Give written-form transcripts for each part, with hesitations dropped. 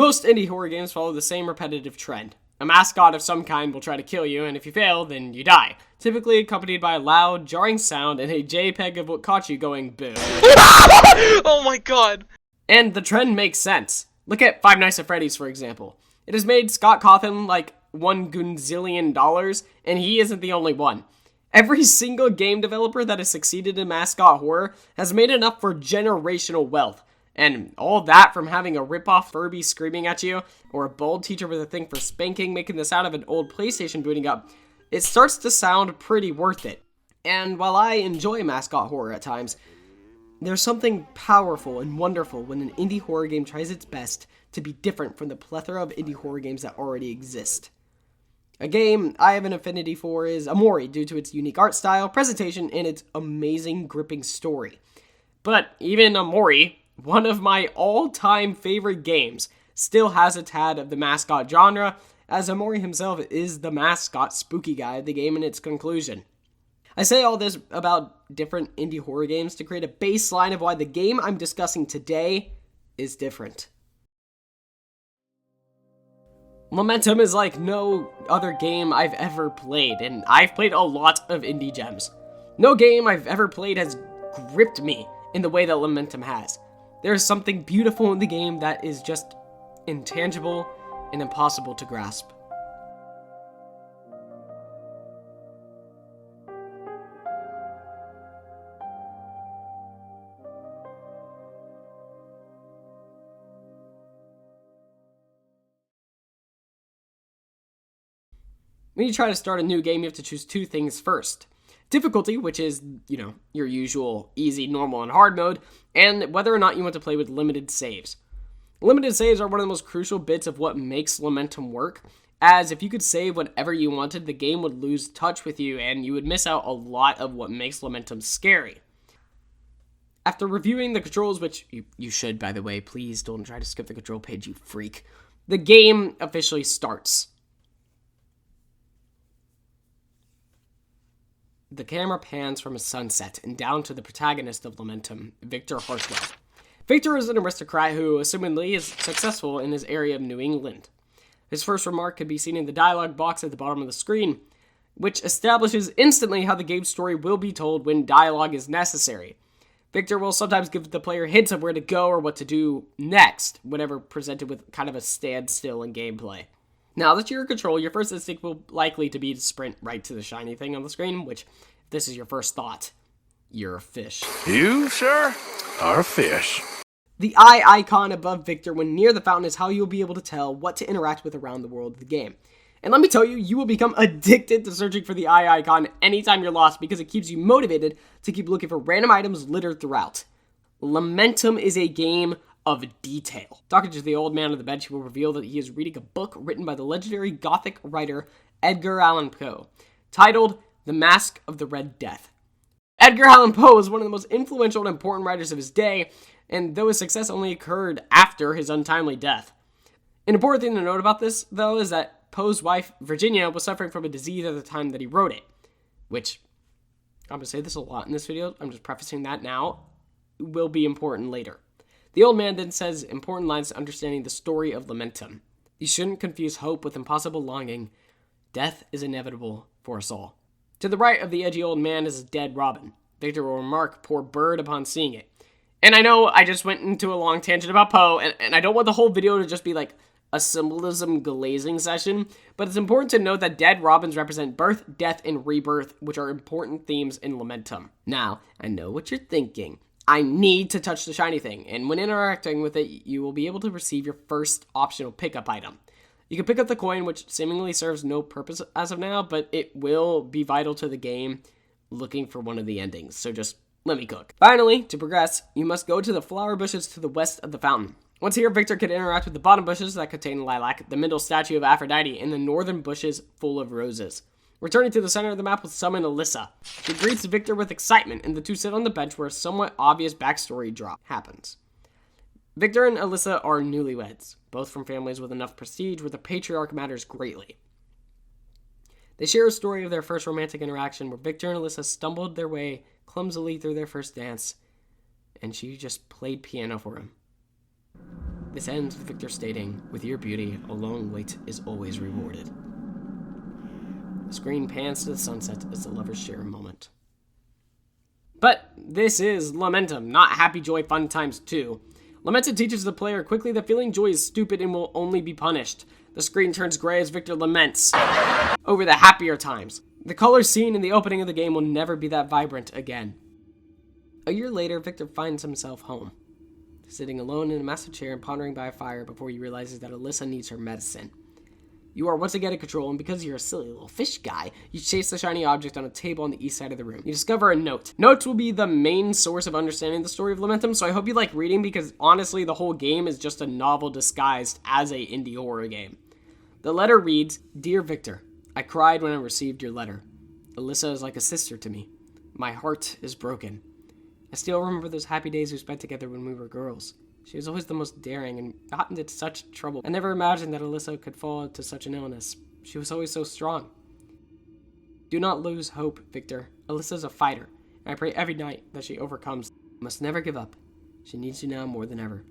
Most indie horror games follow the same repetitive trend. A mascot of some kind will try to kill you, and if you fail, then you die. Typically accompanied by a loud, jarring sound and a JPEG of what caught you going boo. Oh my god! And the trend makes sense. Look at Five Nights at Freddy's, for example. It has made Scott Cawthon like $1 gazillion, and he isn't the only one. Every single game developer that has succeeded in mascot horror has made enough for generational wealth. And all that from having a rip-off Furby screaming at you, or a bald teacher with a thing for spanking making the sound of an old PlayStation booting up, it starts to sound pretty worth it. And while I enjoy mascot horror at times, there's something powerful and wonderful when an indie horror game tries its best to be different from the plethora of indie horror games that already exist. A game I have an affinity for is Amori due to its unique art style, presentation, and its amazing gripping story. But even Amori, one of my all-time favorite games, still has a tad of the mascot genre, as Amori himself is the mascot spooky guy of the game in its conclusion. I say all this about different indie horror games to create a baseline of why the game I'm discussing today is different. Lamentum is like no other game I've ever played, and I've played a lot of indie gems. No game I've ever played has gripped me in the way that Lamentum has. There is something beautiful in the game that is just intangible and impossible to grasp. When you try to start a new game, you have to choose two things first. Difficulty, which is, your usual easy, normal, and hard mode, and whether or not you want to play with limited saves. Limited saves are one of the most crucial bits of what makes Lamentum work, as if you could save whatever you wanted, the game would lose touch with you, and you would miss out a lot of what makes Lamentum scary. After reviewing the controls, which you should, by the way, please don't try to skip the control page, you freak, the game officially starts. The camera pans from a sunset and down to the protagonist of Lamentum, Victor Hartwell. Victor is an aristocrat who, assumedly, is successful in his area of New England. His first remark can be seen in the dialogue box at the bottom of the screen, which establishes instantly how the game's story will be told when dialogue is necessary. Victor will sometimes give the player hints of where to go or what to do next, whenever presented with kind of a standstill in gameplay. Now that you're in control, your first instinct will likely to be to sprint right to the shiny thing on the screen, which, if this is your first thought, you're a fish. You, sir, are a fish. The eye icon above Victor when near the fountain is how you'll be able to tell what to interact with around the world of the game. And let me tell you, you will become addicted to searching for the eye icon anytime you're lost because it keeps you motivated to keep looking for random items littered throughout. Lamentum is a game of detail. Talking to the old man on the bench, he will reveal that he is reading a book written by the legendary Gothic writer Edgar Allan Poe, titled The Mask of the Red Death. Edgar Allan Poe was one of the most influential and important writers of his day, and though his success only occurred after his untimely death. An important thing to note about this, though, is that Poe's wife, Virginia, was suffering from a disease at the time that he wrote it, which, I'm going to say this a lot in this video, I'm just prefacing that now, will be important later. The old man then says important lines to understanding the story of Lamentum. You shouldn't confuse hope with impossible longing. Death is inevitable for us all. To the right of the edgy old man is a dead robin. Victor will remark, poor bird, upon seeing it. And I know I just went into a long tangent about Poe, and I don't want the whole video to just be like a symbolism glazing session, but it's important to note that dead robins represent birth, death, and rebirth, which are important themes in Lamentum. Now, I know what you're thinking. I need to touch the shiny thing, and when interacting with it, you will be able to receive your first optional pickup item. You can pick up the coin, which seemingly serves no purpose as of now, but it will be vital to the game looking for one of the endings, so just let me cook. Finally, to progress, you must go to the flower bushes to the west of the fountain. Once here, Victor can interact with the bottom bushes that contain lilac, the middle statue of Aphrodite, and the northern bushes full of roses. Returning to the center of the map will summon Alissa. She greets Victor with excitement, and the two sit on the bench where a somewhat obvious backstory drop happens. Victor and Alissa are newlyweds, both from families with enough prestige where the patriarch matters greatly. They share a story of their first romantic interaction where Victor and Alissa stumbled their way clumsily through their first dance, and she just played piano for him. This ends with Victor stating, "With your beauty, a long wait is always rewarded." The screen pans to the sunset as the lovers share a moment. But this is Lamentum, not Happy Joy Fun Times 2. Lamentum teaches the player quickly that feeling joy is stupid and will only be punished. The screen turns gray as Victor laments over the happier times. The colors seen in the opening of the game will never be that vibrant again. A year later, Victor finds himself home, sitting alone in a massive chair and pondering by a fire before he realizes that Alissa needs her medicine. You are once again in control, and because you're a silly little fish guy, you chase the shiny object on a table on the east side of the room. You discover a note. Notes will be the main source of understanding the story of Lamentum, so I hope you like reading because honestly, the whole game is just a novel disguised as a indie horror game. The letter reads, "Dear Victor, I cried when I received your letter. Alissa is like a sister to me. My heart is broken. I still remember those happy days we spent together when we were girls. She was always the most daring and got into such trouble. I never imagined that Alissa could fall into such an illness. She was always so strong. Do not lose hope, Victor. Alyssa's a fighter, and I pray every night that she overcomes. You must never give up. She needs you now more than ever.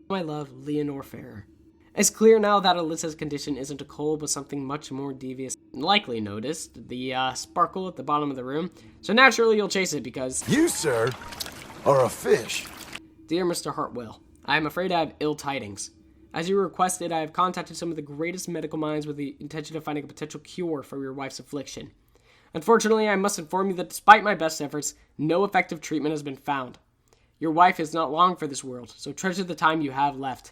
My love, Leonore Ferrer." It's clear now that Alyssa's condition isn't a cold, but something much more devious. Likely noticed the sparkle at the bottom of the room, so naturally you'll chase it because... You, sir, are a fish. Dear Mr. Hartwell, I am afraid I have ill tidings. As you requested, I have contacted some of the greatest medical minds with the intention of finding a potential cure for your wife's affliction. Unfortunately, I must inform you that despite my best efforts, no effective treatment has been found. Your wife is not long for this world, so treasure the time you have left.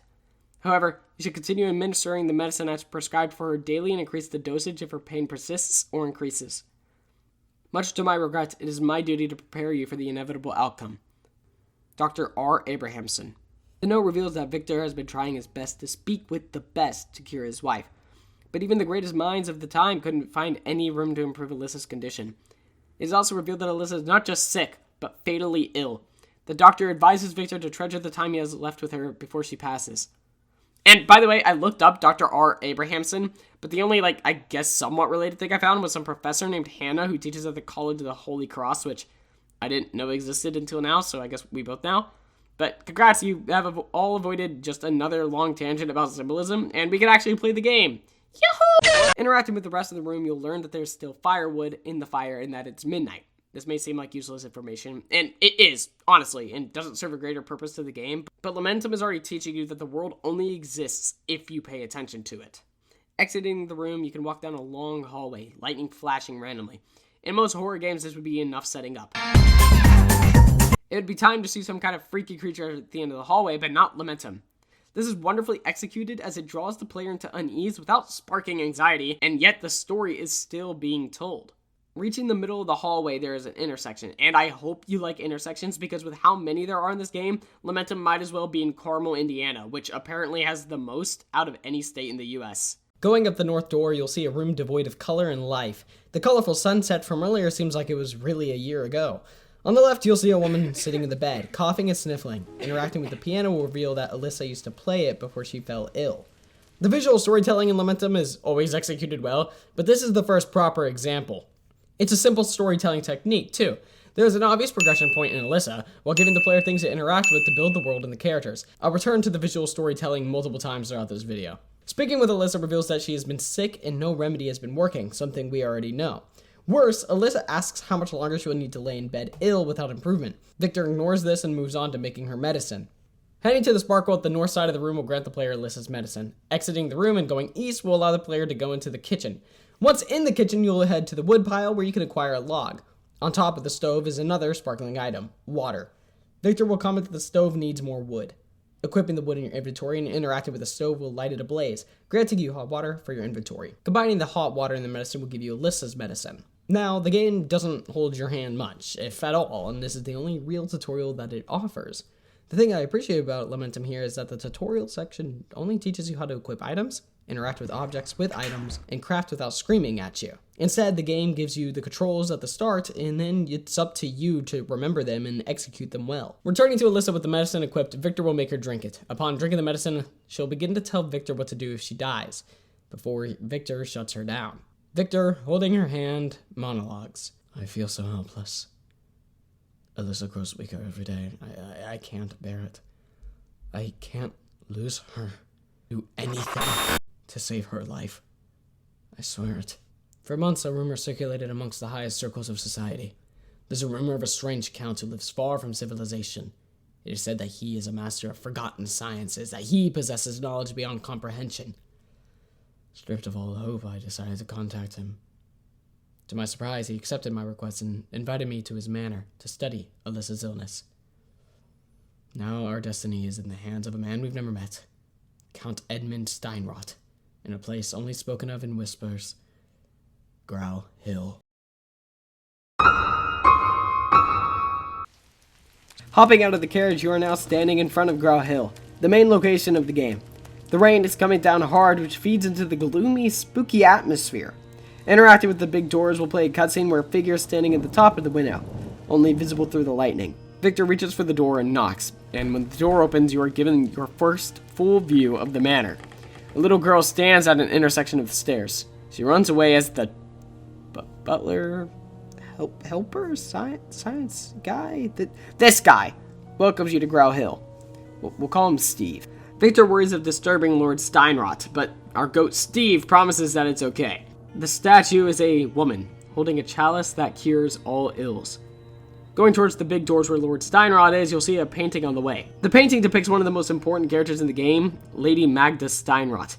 However, you should continue administering the medicine as prescribed for her daily and increase the dosage if her pain persists or increases. Much to my regret, it is my duty to prepare you for the inevitable outcome. Dr. R. Abrahamson. The note reveals that Victor has been trying his best to speak with the best to cure his wife, but even the greatest minds of the time couldn't find any room to improve Alyssa's condition. It is also revealed that Alissa is not just sick, but fatally ill. The doctor advises Victor to treasure the time he has left with her before she passes. And by the way, I looked up Dr. R. Abrahamson, but the only, I guess somewhat related thing I found was some professor named Hannah who teaches at the College of the Holy Cross, which I didn't know existed until now, so I guess we both now. But congrats, you have all avoided just another long tangent about symbolism, and we can actually play the game. Yahoo! Interacting with the rest of the room, you'll learn that there's still firewood in the fire and that it's midnight. This may seem like useless information, and it is, honestly, and doesn't serve a greater purpose to the game, but Lamentum is already teaching you that the world only exists if you pay attention to it. Exiting the room, you can walk down a long hallway, lightning flashing randomly. In most horror games, this would be enough setting up. It would be time to see some kind of freaky creature at the end of the hallway, but not Lamentum. This is wonderfully executed as it draws the player into unease without sparking anxiety, and yet the story is still being told. Reaching the middle of the hallway, there is an intersection, and I hope you like intersections because with how many there are in this game, Lamentum might as well be in Carmel, Indiana, which apparently has the most out of any state in the US. Going up the north door, you'll see a room devoid of color and life. The colorful sunset from earlier seems like it was really a year ago. On the left, you'll see a woman sitting in the bed, coughing and sniffling. Interacting with the piano will reveal that Alissa used to play it before she fell ill. The visual storytelling in Lamentum is always executed well, but this is the first proper example. It's a simple storytelling technique, too. There's an obvious progression point in Alissa, while giving the player things to interact with to build the world and the characters. I'll return to the visual storytelling multiple times throughout this video. Speaking with Alissa reveals that she has been sick and no remedy has been working, something we already know. Worse, Alissa asks how much longer she will need to lay in bed ill without improvement. Victor ignores this and moves on to making her medicine. Heading to the sparkle at the north side of the room will grant the player Alyssa's medicine. Exiting the room and going east will allow the player to go into the kitchen. Once in the kitchen, you'll head to the wood pile where you can acquire a log. On top of the stove is another sparkling item, water. Victor will comment that the stove needs more wood. Equipping the wood in your inventory and interacting with the stove will light it ablaze, granting you hot water for your inventory. Combining the hot water and the medicine will give you Alyssa's medicine. Now, the game doesn't hold your hand much, if at all, and this is the only real tutorial that it offers. The thing I appreciate about Lamentum here is that the tutorial section only teaches you how to equip items, interact with objects with items, and craft without screaming at you. Instead, the game gives you the controls at the start, and then it's up to you to remember them and execute them well. Returning to Alissa with the medicine equipped, Victor will make her drink it. Upon drinking the medicine, she'll begin to tell Victor what to do if she dies, before Victor shuts her down. Victor, holding her hand, monologues. I feel so helpless. Alissa grows weaker every day. I can't bear it. I can't lose her. Do anything to save her life. I swear it. For months, a rumor circulated amongst the highest circles of society. There's a rumor of a strange count who lives far from civilization. It is said that he is a master of forgotten sciences, that he possesses knowledge beyond comprehension. Stripped of all hope, I decided to contact him. To my surprise, he accepted my request and invited me to his manor to study Alissa's illness. Now our destiny is in the hands of a man we've never met, Count Edmund Steinrot, in a place only spoken of in whispers, Grau Hill. Hopping out of the carriage, you are now standing in front of Grau Hill, the main location of the game. The rain is coming down hard, which feeds into the gloomy, spooky atmosphere. Interacting with the big doors will play a cutscene where a figure is standing at the top of the window, only visible through the lightning. Victor reaches for the door and knocks, and when the door opens, you are given your first full view of the manor. A little girl stands at an intersection of the stairs. She runs away as the butler, helper, science guy, this guy welcomes you to Grau Hill. We'll call him Steve. Victor worries of disturbing Lord Steinrot, but our goat Steve promises that it's okay. The statue is a woman, holding a chalice that cures all ills. Going towards the big doors where Lord Steinrot is, you'll see a painting on the way. The painting depicts one of the most important characters in the game, Lady Magda Steinrot.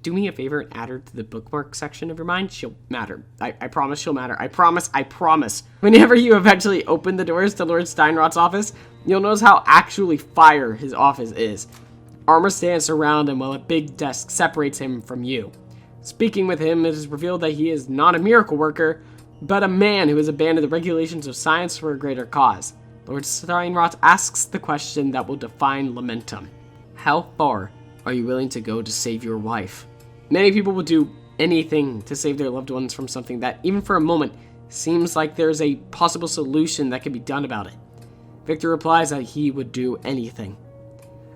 Do me a favor and add her to the bookmark section of your mind. She'll matter. I promise she'll matter. I promise. Whenever you eventually open the doors to Lord Steinrot's office, you'll notice how actually fire his office is. Armor stands around him while a big desk separates him from you. Speaking with him, it is revealed that he is not a miracle worker, but a man who has abandoned the regulations of science for a greater cause. Lord Steinrot asks the question that will define Lamentum. How far are you willing to go to save your wife? Many people will do anything to save their loved ones from something that, even for a moment, seems like there's a possible solution that can be done about it. Victor replies that he would do anything.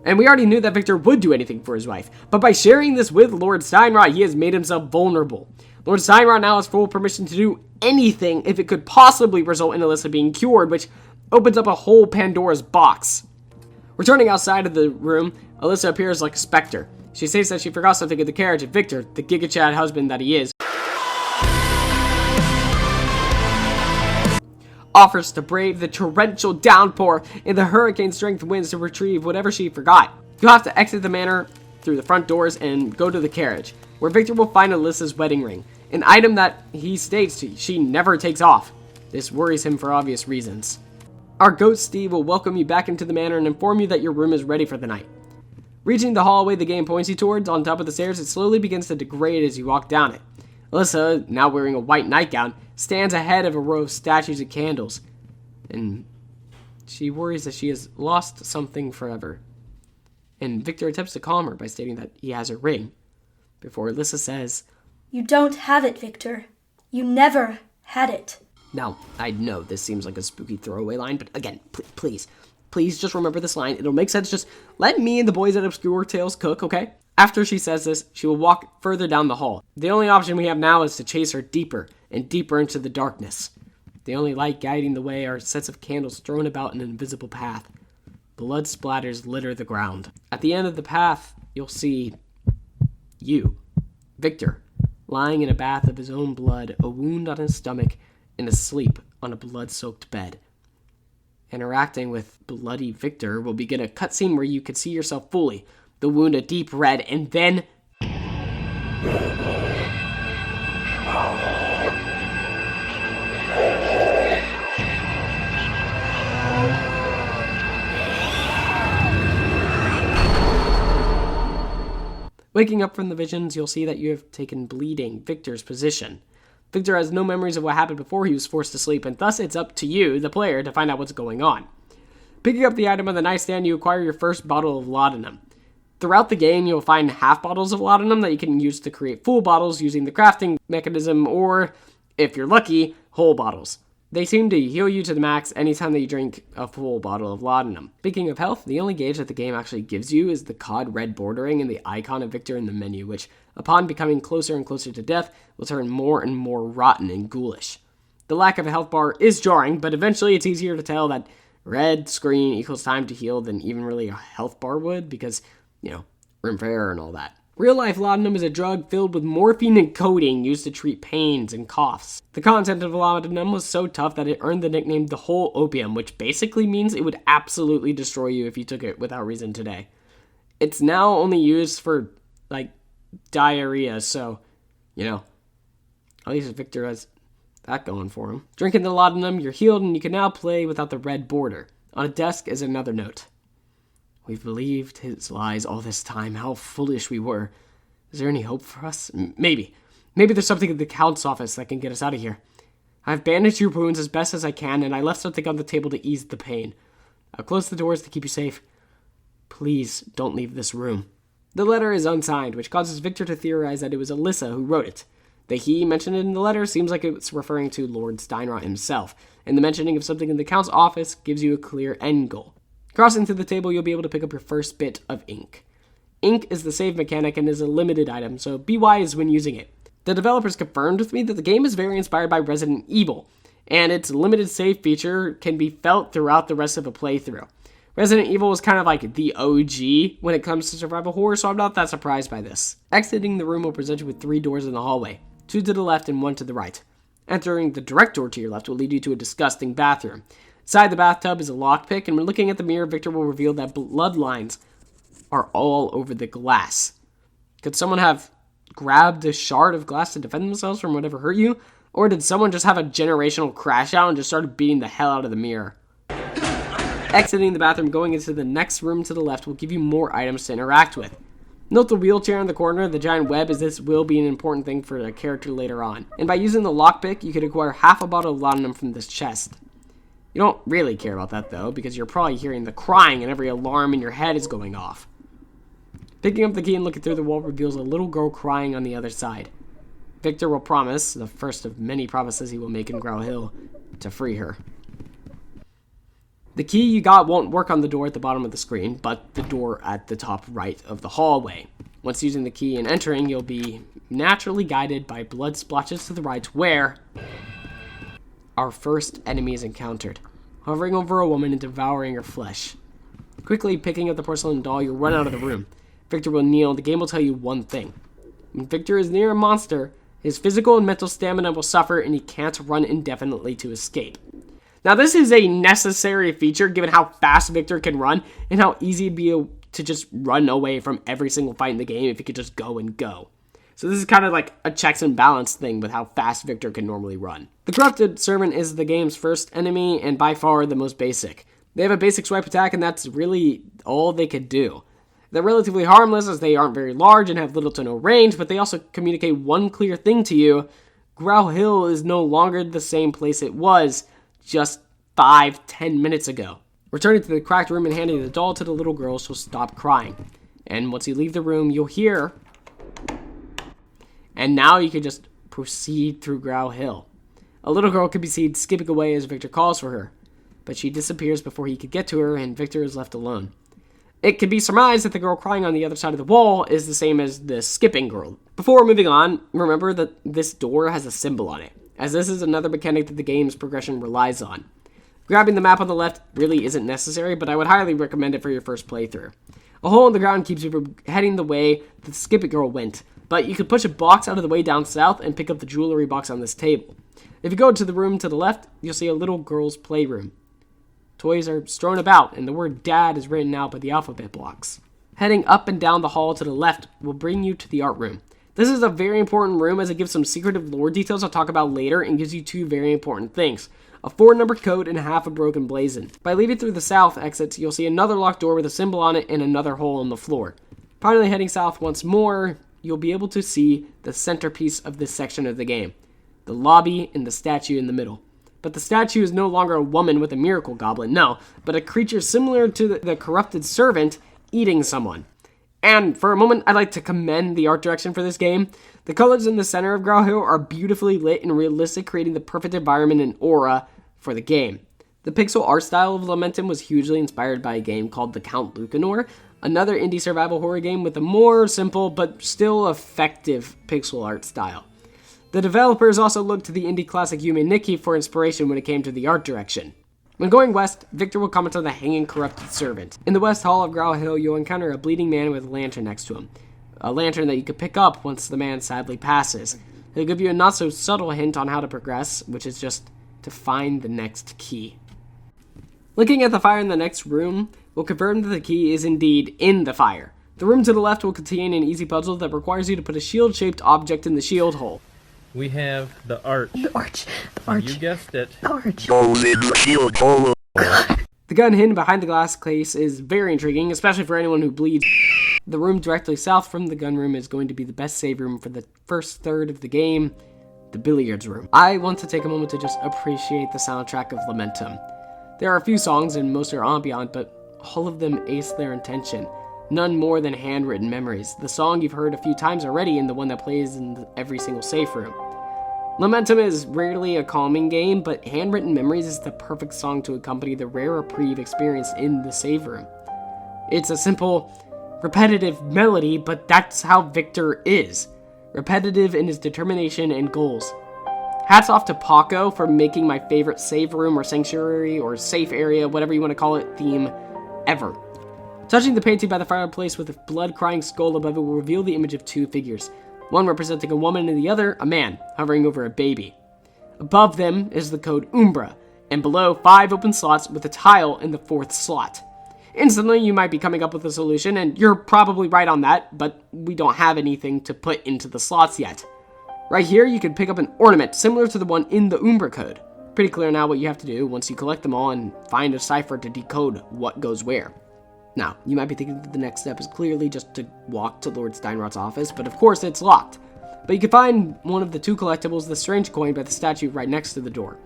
And we already knew that Victor would do anything for his wife, but by sharing this with Lord Steinrot, he has made himself vulnerable. Lord Steinrot now has full permission to do anything if it could possibly result in Alissa being cured, which opens up a whole Pandora's box. Returning outside of the room, Alissa appears like a specter. She states that she forgot something in the carriage, and Victor, the Giga Chad husband that he is, offers to brave the torrential downpour and the hurricane-strength winds to retrieve whatever she forgot. You'll have to exit the manor through the front doors and go to the carriage, where Victor will find Alissa's wedding ring, an item that he states she never takes off. This worries him for obvious reasons. Our goat Steve will welcome you back into the manor and inform you that your room is ready for the night. Reaching the hallway the game points you towards, on top of the stairs, it slowly begins to degrade as you walk down it. Alissa, now wearing a white nightgown, stands ahead of a row of statues and candles, and she worries that she has lost something forever. And Victor attempts to calm her by stating that he has her ring, before Alissa says, "You don't have it, Victor. You never had it." Now, I know this seems like a spooky throwaway line, but again, please just remember this line. It'll make sense. Just let me and the boys at Obscure Tales cook, okay? After she says this, she will walk further down the hall. The only option we have now is to chase her deeper and deeper into the darkness. The only light guiding the way are sets of candles thrown about in an invisible path. Blood splatters litter the ground. At the end of the path, you'll see you, Victor, lying in a bath of his own blood, a wound on his stomach, and asleep on a blood-soaked bed. Interacting with bloody Victor will begin a cutscene where you can see yourself fully, the wound a deep red, and then waking up from the visions, you'll see that you have taken bleeding Victor's position. Victor has no memories of what happened before he was forced to sleep, and thus it's up to you, the player, to find out what's going on. Picking up the item on the nightstand, you acquire your first bottle of laudanum. Throughout the game, you'll find half bottles of laudanum that you can use to create full bottles using the crafting mechanism, or, if you're lucky, whole bottles. They seem to heal you to the max anytime that you drink a full bottle of laudanum. Speaking of health, the only gauge that the game actually gives you is the cod red bordering and the icon of Victor in the menu, which, upon becoming closer and closer to death, will turn more and more rotten and ghoulish. The lack of a health bar is jarring, but eventually it's easier to tell that red screen equals time to heal than even really a health bar would, because, room for error and all that. Real-life laudanum is a drug filled with morphine and codeine used to treat pains and coughs. The content of laudanum was so tough that it earned the nickname the whole opium, which basically means it would absolutely destroy you if you took it without reason today. It's now only used for, diarrhea, so, at least Victor has that going for him. Drinking the laudanum, you're healed, and you can now play without the red border. On a desk is another note. We've believed his lies all this time. How foolish we were. Is there any hope for us? Maybe. Maybe there's something at the Count's office that can get us out of here. I've bandaged your wounds as best as I can, and I left something on the table to ease the pain. I'll close the doors to keep you safe. Please don't leave this room. The letter is unsigned, which causes Victor to theorize that it was Alissa who wrote it. The he mentioned in the letter seems like it's referring to Lord Steinrot himself, and the mentioning of something in the Count's office gives you a clear end goal. Crossing through the table, you'll be able to pick up your first bit of ink. Ink is the save mechanic and is a limited item, so be wise when using it. The developers confirmed with me that the game is very inspired by Resident Evil, and its limited save feature can be felt throughout the rest of a playthrough. Resident Evil was kind of like the OG when it comes to survival horror, so I'm not that surprised by this. Exiting the room will present you with 3 doors in the hallway, 2 to the left and 1 to the right. Entering the direct door to your left will lead you to a disgusting bathroom. Inside the bathtub is a lockpick, and when looking at the mirror, Victor will reveal that bloodlines are all over the glass. Could someone have grabbed a shard of glass to defend themselves from whatever hurt you? Or did someone just have a generational crash out and just started beating the hell out of the mirror? Exiting the bathroom, going into the next room to the left will give you more items to interact with. Note the wheelchair in the corner, the giant web, as this will be an important thing for the character later on. And by using the lockpick, you could acquire half a bottle of laudanum from this chest. You don't really care about that, though, because you're probably hearing the crying and every alarm in your head is going off. Picking up the key and looking through the wall reveals a little girl crying on the other side. Victor will promise, the first of many promises he will make in Grau Hill, to free her. The key you got won't work on the door at the bottom of the screen, but the door at the top right of the hallway. Once using the key and entering, you'll be naturally guided by blood splotches to the right, where our first enemy is encountered, hovering over a woman and devouring her flesh. Quickly picking up the porcelain doll, you run out of the room. Victor will kneel, and the game will tell you one thing. When Victor is near a monster, his physical and mental stamina will suffer, and he can't run indefinitely to escape. Now, this is a necessary feature, given how fast Victor can run, and how easy it'd be to just run away from every single fight in the game if he could just go and go. So this is kind of like a checks and balance thing with how fast Victor can normally run. The Corrupted Servant is the game's first enemy, and by far the most basic. They have a basic swipe attack, and that's really all they could do. They're relatively harmless as they aren't very large and have little to no range, but they also communicate one clear thing to you. Grau Hill is no longer the same place it was just 5-10 minutes ago. Returning to the cracked room and handing the doll to the little girl, she'll stop crying. And once you leave the room, you'll hear... And now you can just proceed through Grau Hill. A little girl can be seen skipping away as Victor calls for her, but she disappears before he could get to her, and Victor is left alone. It can be surmised that the girl crying on the other side of the wall is the same as the skipping girl. Before moving on, remember that this door has a symbol on it, as this is another mechanic that the game's progression relies on. Grabbing the map on the left really isn't necessary, but I would highly recommend it for your first playthrough. A hole in the ground keeps you from heading the way the skipping girl went, but you could push a box out of the way down south and pick up the jewelry box on this table. If you go to the room to the left, you'll see a little girl's playroom. Toys are strewn about, and the word Dad is written out by the alphabet blocks. Heading up and down the hall to the left will bring you to the art room. This is a very important room as it gives some secretive lore details I'll talk about later and gives you 2 very important things. A 4-number code and half a broken blazon. By leaving through the south exits, you'll see another locked door with a symbol on it and another hole in the floor. Finally, heading south once more, you'll be able to see the centerpiece of this section of the game. The lobby and the statue in the middle. But the statue is no longer a woman with a miracle goblet, no, but a creature similar to the corrupted servant eating someone. And for a moment, I'd like to commend the art direction for this game. The colors in the center of Grau Hill are beautifully lit and realistic, creating the perfect environment and aura for the game. The pixel art style of Lamentum was hugely inspired by a game called The Count Lucanor, another indie survival horror game with a more simple but still effective pixel art style. The developers also looked to the indie classic Yume Nikki for inspiration when it came to the art direction. When going west, Victor will comment on the hanging corrupted servant. In the west hall of Grau Hill, you'll encounter a bleeding man with a lantern next to him. A lantern that you could pick up once the man sadly passes. He'll give you a not so subtle hint on how to progress, which is just to find the next key. Looking at the fire in the next room will confirm that the key is indeed in the fire. The room to the left will contain an easy puzzle that requires you to put a shield-shaped object in the shield hole. We have the arch. The arch. The arch. You guessed it. The arch. The gun hidden behind the glass case is very intriguing, especially for anyone who bleeds. The room directly south from the gun room is going to be the best save room for the first third of the game, the billiards room. I want to take a moment to just appreciate the soundtrack of Lamentum. There are a few songs and most are ambient, but all of them ace their intention. None more than handwritten memories. The song you've heard a few times already and the one that plays in every single safe room. Lamentum is rarely a calming game, but Handwritten Memories is the perfect song to accompany the rare reprieve experienced in the save room. It's a simple, repetitive melody, but that's how Victor is. Repetitive in his determination and goals. Hats off to Paco for making my favorite save room or sanctuary or safe area, whatever you want to call it, theme ever. Touching the painting by the fireplace with a blood-crying skull above it will reveal the image of two figures. One representing a woman and the other, a man, hovering over a baby. Above them is the code Umbra, and below 5 open slots with a tile in the 4th slot. Instantly, you might be coming up with a solution, and you're probably right on that, but we don't have anything to put into the slots yet. Right here, you can pick up an ornament similar to the one in the Umbra code. Pretty clear now what you have to do once you collect them all and find a cipher to decode what goes where. Now, you might be thinking that the next step is clearly just to walk to Lord Steinrot's office, but of course it's locked. But you can find one of the 2 collectibles, the strange coin, by the statue right next to the door.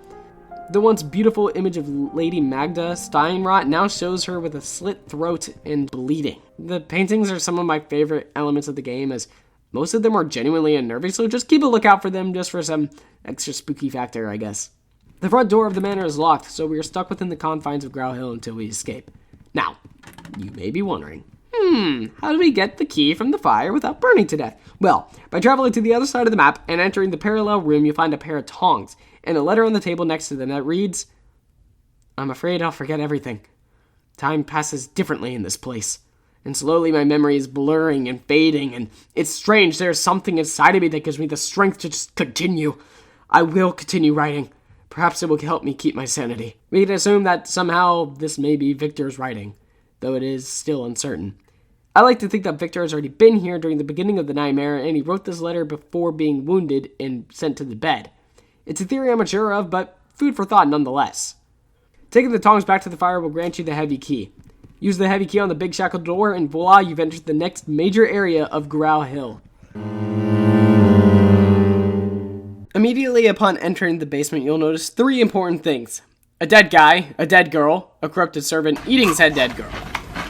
The once beautiful image of Lady Magda Steinrot now shows her with a slit throat and bleeding. The paintings are some of my favorite elements of the game, as most of them are genuinely unnerving, so just keep a lookout for them just for some extra spooky factor, I guess. The front door of the manor is locked, so we are stuck within the confines of Grau Hill until we escape. Now, you may be wondering, how do we get the key from the fire without burning to death? Well, by traveling to the other side of the map and entering the parallel room, you'll find a pair of tongs and a letter on the table next to them that reads, "I'm afraid I'll forget everything. Time passes differently in this place, and slowly my memory is blurring and fading, and it's strange, there's something inside of me that gives me the strength to just continue. I will continue writing. Perhaps it will help me keep my sanity." We can assume that somehow this may be Victor's writing, though it is still uncertain. I like to think that Victor has already been here during the beginning of the nightmare, and he wrote this letter before being wounded and sent to the bed. It's a theory I'm unsure of, but food for thought nonetheless. Taking the tongs back to the fire will grant you the heavy key. Use the heavy key on the big shackled door, and voila, you've entered the next major area of Grau Hill. Immediately upon entering the basement, you'll notice 3 important things. A dead guy, a dead girl, a corrupted servant eating said dead girl.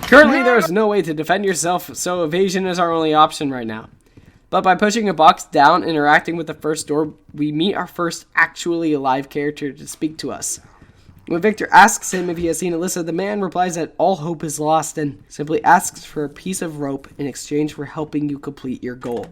Currently, there is no way to defend yourself, so evasion is our only option right now. But by pushing a box down, interacting with the first door, we meet our first actually alive character to speak to us. When Victor asks him if he has seen Alissa, the man replies that all hope is lost and simply asks for a piece of rope in exchange for helping you complete your goal.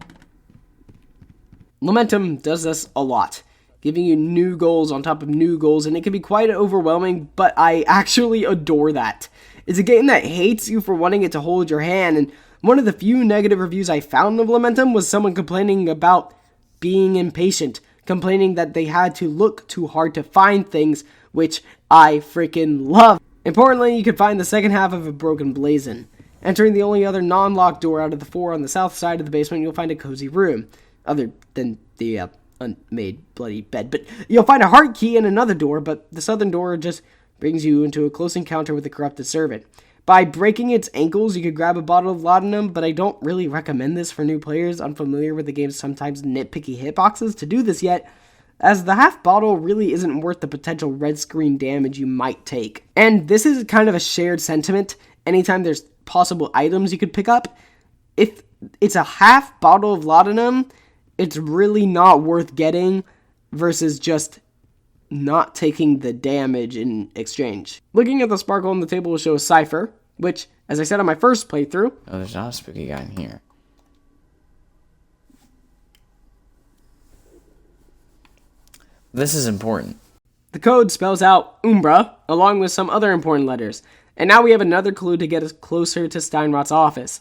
Lamentum does this a lot, giving you new goals on top of new goals, and it can be quite overwhelming, but I actually adore that. It's a game that hates you for wanting it to hold your hand, and one of the few negative reviews I found of Lamentum was someone complaining about being impatient, complaining that they had to look too hard to find things, which I freaking love. Importantly, you can find the second half of a broken blazon. Entering the only other non-locked door out of the 4 on the south side of the basement, you'll find a cozy room, other than the unmade bloody bed. But you'll find a heart key in another door, but the southern door just brings you into a close encounter with the corrupted servant. By breaking its ankles, you could grab a bottle of laudanum, but I don't really recommend this for new players unfamiliar with the game's sometimes nitpicky hitboxes to do this yet, as the half bottle really isn't worth the potential red screen damage you might take. And this is kind of a shared sentiment. Anytime there's possible items you could pick up, if it's a half bottle of laudanum, it's really not worth getting versus just not taking the damage in exchange. Looking at the sparkle on the table will show a cipher, which, as I said on my first playthrough... Oh, there's not a spooky guy in here. This is important. The code spells out Umbra, along with some other important letters, and now we have another clue to get us closer to Steinrot's office.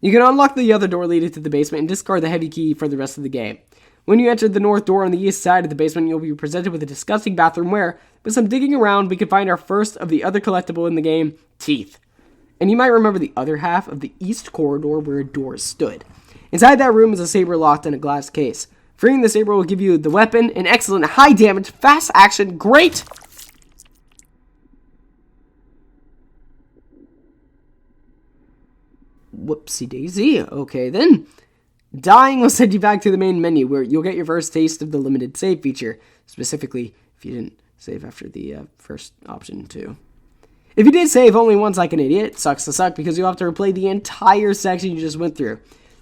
You can unlock the other door leading to the basement and discard the heavy key for the rest of the game. When you enter the north door on the east side of the basement, you'll be presented with a disgusting bathroom where, with some digging around, we can find our first of the other collectible in the game, teeth. And you might remember the other half of the east corridor where a door stood. Inside that room is a saber locked in a glass case. Freeing the saber will give you the weapon, an excellent high damage, fast action, great... Whoopsie daisy. Okay then. Dying will send you back to the main menu where you'll get your first taste of the limited save feature. Specifically, if you didn't save after the first option too. If you did save only once like an idiot, sucks to suck because you'll have to replay the entire section you just went through.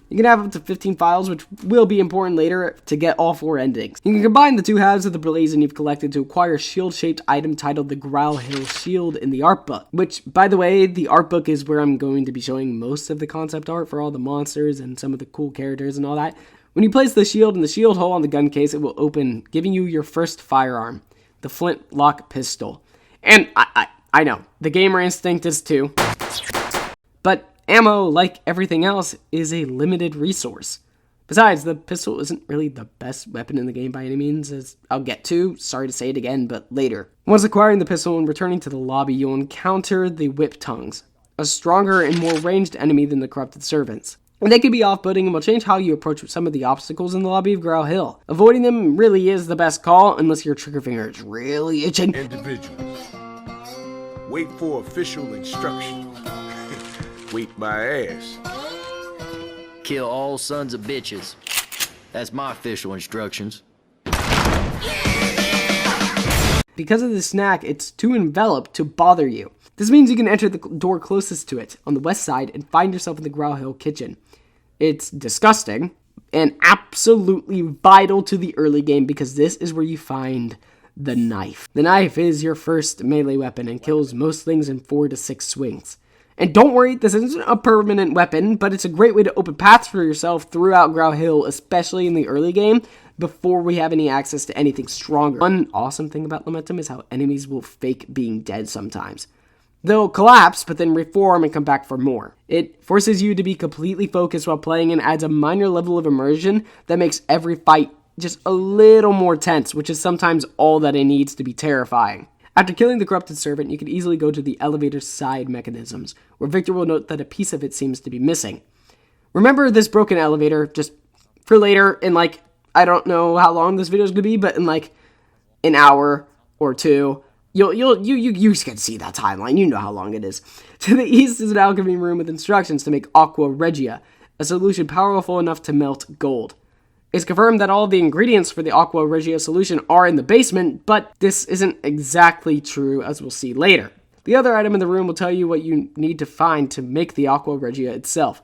You can have up to 15 files, which will be important later to get all 4 endings. You can combine the 2 halves of the blazon you've collected to acquire a shield-shaped item titled the Grau Hill Shield in the art book. Which, by the way, the art book is where I'm going to be showing most of the concept art for all the monsters and some of the cool characters and all that. When you place the shield in the shield hole on the gun case, it will open, giving you your first firearm, the flintlock pistol. And I know, the gamer instinct is too. But ammo, like everything else, is a limited resource. Besides, the pistol isn't really the best weapon in the game by any means, as I'll get to, sorry to say it again, but later. Once acquiring the pistol and returning to the lobby, you'll encounter the whip tongues, a stronger and more ranged enemy than the corrupted servants. And they can be off-putting and will change how you approach some of the obstacles in the lobby of Grau Hill. Avoiding them really is the best call, unless your trigger finger is really itching. Individuals. Wait for official instructions. Wait my ass. Kill all sons of bitches. That's my official instructions. Because of the snack, it's too enveloped to bother you. This means you can enter the door closest to it, on the west side, and find yourself in the Grau Hill kitchen. It's disgusting, and absolutely vital to the early game, because this is where you find the knife. The knife is your first melee weapon, and kills most things in 4 to 6 swings. And don't worry, this isn't a permanent weapon, but it's a great way to open paths for yourself throughout Grau Hill, especially in the early game, before we have any access to anything stronger. One awesome thing about Lamentum is how enemies will fake being dead sometimes. They'll collapse, but then reform and come back for more. It forces you to be completely focused while playing and adds a minor level of immersion that makes every fight just a little more tense, which is sometimes all that it needs to be terrifying. After killing the corrupted servant, you can easily go to the elevator's side mechanisms, where Victor will note that a piece of it seems to be missing. Remember this broken elevator, just for later, in I don't know how long this video is going to be, but in an hour or 2, you can see that timeline, you know how long it is. To the east is an alchemy room with instructions to make aqua regia, a solution powerful enough to melt gold. It's confirmed that all of the ingredients for the Aqua Regia solution are in the basement, but this isn't exactly true, as we'll see later. The other item in the room will tell you what you need to find to make the Aqua Regia itself.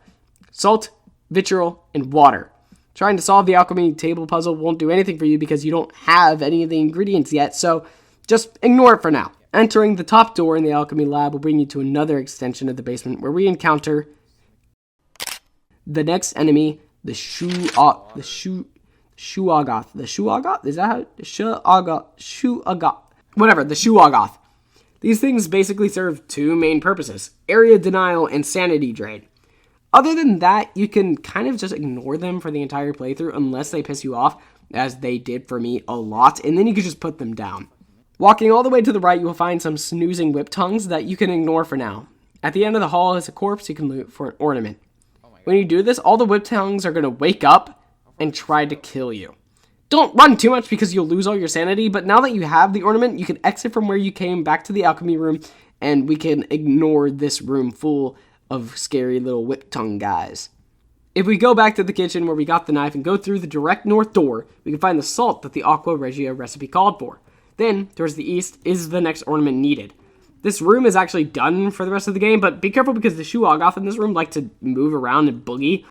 Salt, vitriol, and water. Trying to solve the alchemy table puzzle won't do anything for you because you don't have any of the ingredients yet, so just ignore it for now. Entering the top door in the alchemy lab will bring you to another extension of the basement where we encounter the next enemy, the Shuagoth. The Shuagoth? Is that how? Shuagoth. Whatever, the Shuagoth. These things basically serve 2 main purposes: area denial and sanity drain. Other than that, you can kind of just ignore them for the entire playthrough unless they piss you off, as they did for me a lot, and then you can just put them down. Walking all the way to the right, you will find some snoozing whip tongues that you can ignore for now. At the end of the hall is a corpse you can loot for an ornament. When you do this, all the whip tongues are going to wake up and try to kill you. Don't run too much because you'll lose all your sanity, but now that you have the ornament, you can exit from where you came back to the alchemy room, and we can ignore this room full of scary little whip tongue guys. If we go back to the kitchen where we got the knife and go through the direct north door, we can find the salt that the Aqua Regia recipe called for. Then, towards the east, is the next ornament needed. This room is actually done for the rest of the game, but be careful because the Shuagoth in this room like to move around and boogie,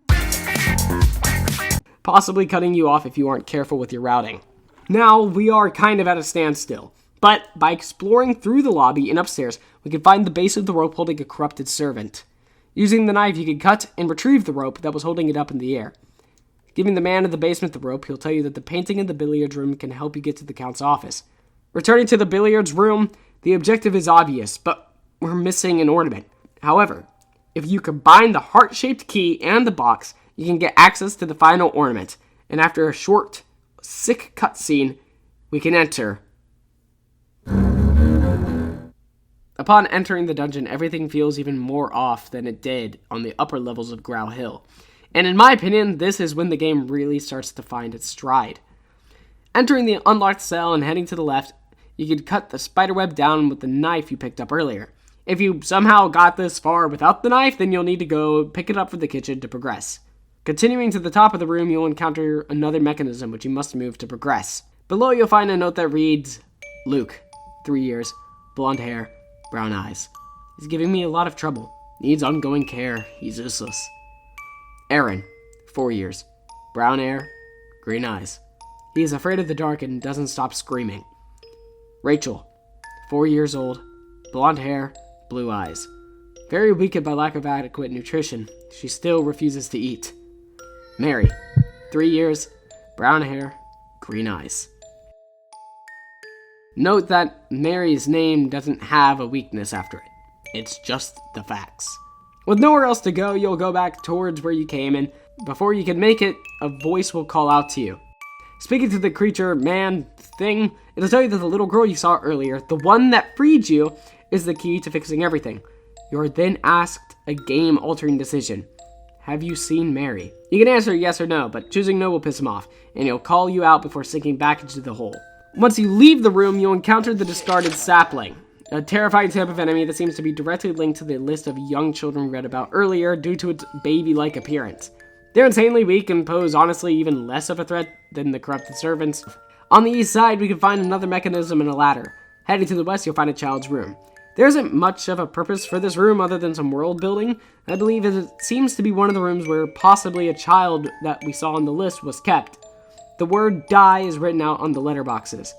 possibly cutting you off if you aren't careful with your routing. Now, we are kind of at a standstill, but by exploring through the lobby and upstairs, we can find the base of the rope holding a corrupted servant. Using the knife, you can cut and retrieve the rope that was holding it up in the air. Giving the man in the basement the rope, he'll tell you that the painting in the billiard room can help you get to the Count's office. Returning to the billiards room, the objective is obvious, but we're missing an ornament. However, if you combine the heart-shaped key and the box, you can get access to the final ornament. And after a short, sick cutscene, we can enter. Upon entering the dungeon, everything feels even more off than it did on the upper levels of Grau Hill. And in my opinion, this is when the game really starts to find its stride. Entering the unlocked cell and heading to the left, you can cut the spiderweb down with the knife you picked up earlier. If you somehow got this far without the knife, then you'll need to go pick it up from the kitchen to progress. Continuing to the top of the room, you'll encounter another mechanism which you must move to progress. Below, you'll find a note that reads, Luke, 3 years, blonde hair, brown eyes. He's giving me a lot of trouble. Needs ongoing care. He's useless. Aaron, 4 years, brown hair, green eyes. He is afraid of the dark and doesn't stop screaming. Rachel, 4 years old, blonde hair, blue eyes. Very weakened by lack of adequate nutrition. She still refuses to eat. Mary, 3 years, brown hair, green eyes. Note that Mary's name doesn't have a weakness after it. It's just the facts. With nowhere else to go, you'll go back towards where you came, and before you can make it, a voice will call out to you. Speaking to the creature, man, thing, it'll tell you that the little girl you saw earlier, the one that freed you, is the key to fixing everything. You are then asked a game-altering decision. Have you seen Mary? You can answer yes or no, but choosing no will piss him off, and he'll call you out before sinking back into the hole. Once you leave the room, you'll encounter the discarded sapling, a terrifying type of enemy that seems to be directly linked to the list of young children we read about earlier due to its baby-like appearance. They're insanely weak and pose honestly even less of a threat than the corrupted servants. On the east side, we can find another mechanism and a ladder. Heading to the west, you'll find a child's room. There isn't much of a purpose for this room other than some world building. I believe it seems to be one of the rooms where possibly a child that we saw on the list was kept. The word die is written out on the letterboxes.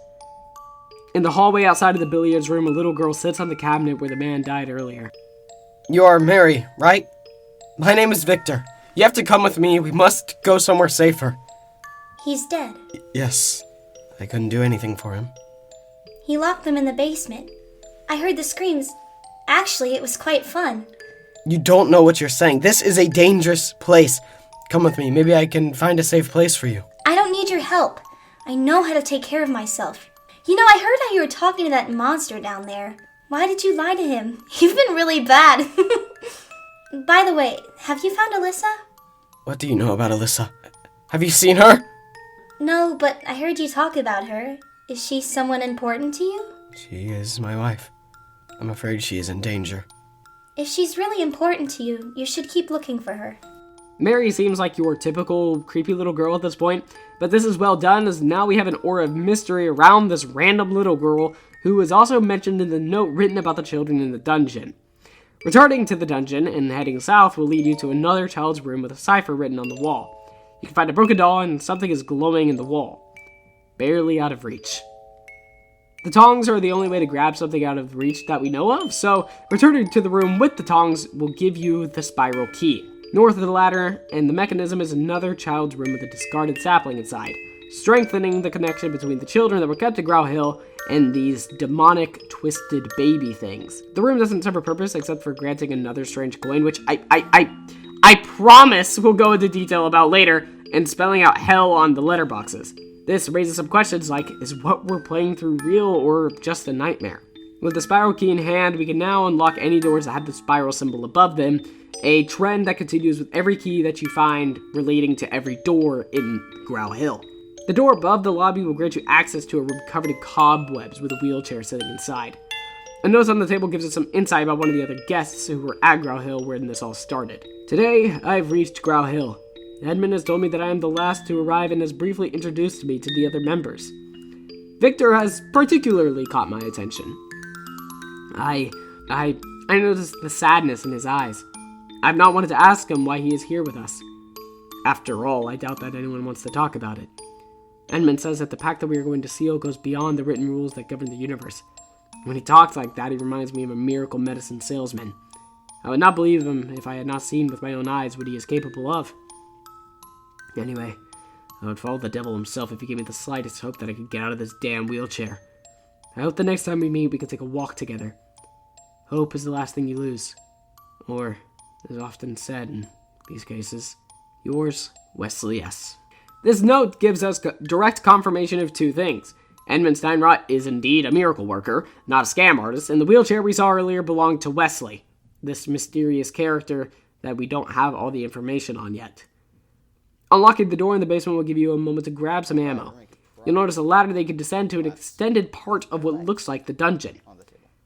In the hallway outside of the billiards room, a little girl sits on the cabinet where the man died earlier. You are Mary, right? My name is Victor. You have to come with me. We must go somewhere safer. He's dead. Yes. I couldn't do anything for him. He locked them in the basement. I heard the screams. Actually, it was quite fun. You don't know what you're saying. This is a dangerous place. Come with me. Maybe I can find a safe place for you. I don't need your help. I know how to take care of myself. You know, I heard how you were talking to that monster down there. Why did you lie to him? You've been really bad. By the way, have you found Alissa? What do you know about Alissa? Have you seen her? No, but I heard you talk about her. Is she someone important to you? She is my wife. I'm afraid she is in danger. If she's really important to you, you should keep looking for her. Mary seems like your typical creepy little girl at this point, but this is well done as now we have an aura of mystery around this random little girl who is also mentioned in the note written about the children in the dungeon. Returning to the dungeon and heading south will lead you to another child's room with a cipher written on the wall. You can find a broken doll and something is glowing in the wall. Barely out of reach. The tongs are the only way to grab something out of reach that we know of, so returning to the room with the tongs will give you the spiral key. North of the ladder and the mechanism is another child's room with a discarded sapling inside, strengthening the connection between the children that were kept at Grau Hill and these demonic, twisted baby things. The room doesn't serve a purpose except for granting another strange coin, which I promise we'll go into detail about later, and spelling out hell on the letterboxes. This raises some questions like, is what we're playing through real or just a nightmare? With the spiral key in hand, we can now unlock any doors that have the spiral symbol above them, a trend that continues with every key that you find relating to every door in Grau Hill. The door above the lobby will grant you access to a room covered in cobwebs with a wheelchair sitting inside. A note on the table gives us some insight about one of the other guests who were at Grau Hill when this all started. Today, I've reached Grau Hill. Edmund has told me that I am the last to arrive and has briefly introduced me to the other members. Victor has particularly caught my attention. I noticed the sadness in his eyes. I've not wanted to ask him why he is here with us. After all, I doubt that anyone wants to talk about it. Edmund says that the pact that we are going to seal goes beyond the written rules that govern the universe. When he talks like that, he reminds me of a miracle medicine salesman. I would not believe him if I had not seen with my own eyes what he is capable of. Anyway, I would follow the devil himself if he gave me the slightest hope that I could get out of this damn wheelchair. I hope the next time we meet, we can take a walk together. Hope is the last thing you lose. Or, as often said in these cases, yours, Wesley S. This note gives us direct confirmation of two things. Edmund Steinrot is indeed a miracle worker, not a scam artist, and the wheelchair we saw earlier belonged to Wesley, this mysterious character that we don't have all the information on yet. Unlocking the door in the basement will give you a moment to grab some ammo. You'll notice a ladder that you can descend to an extended part of what looks like the dungeon.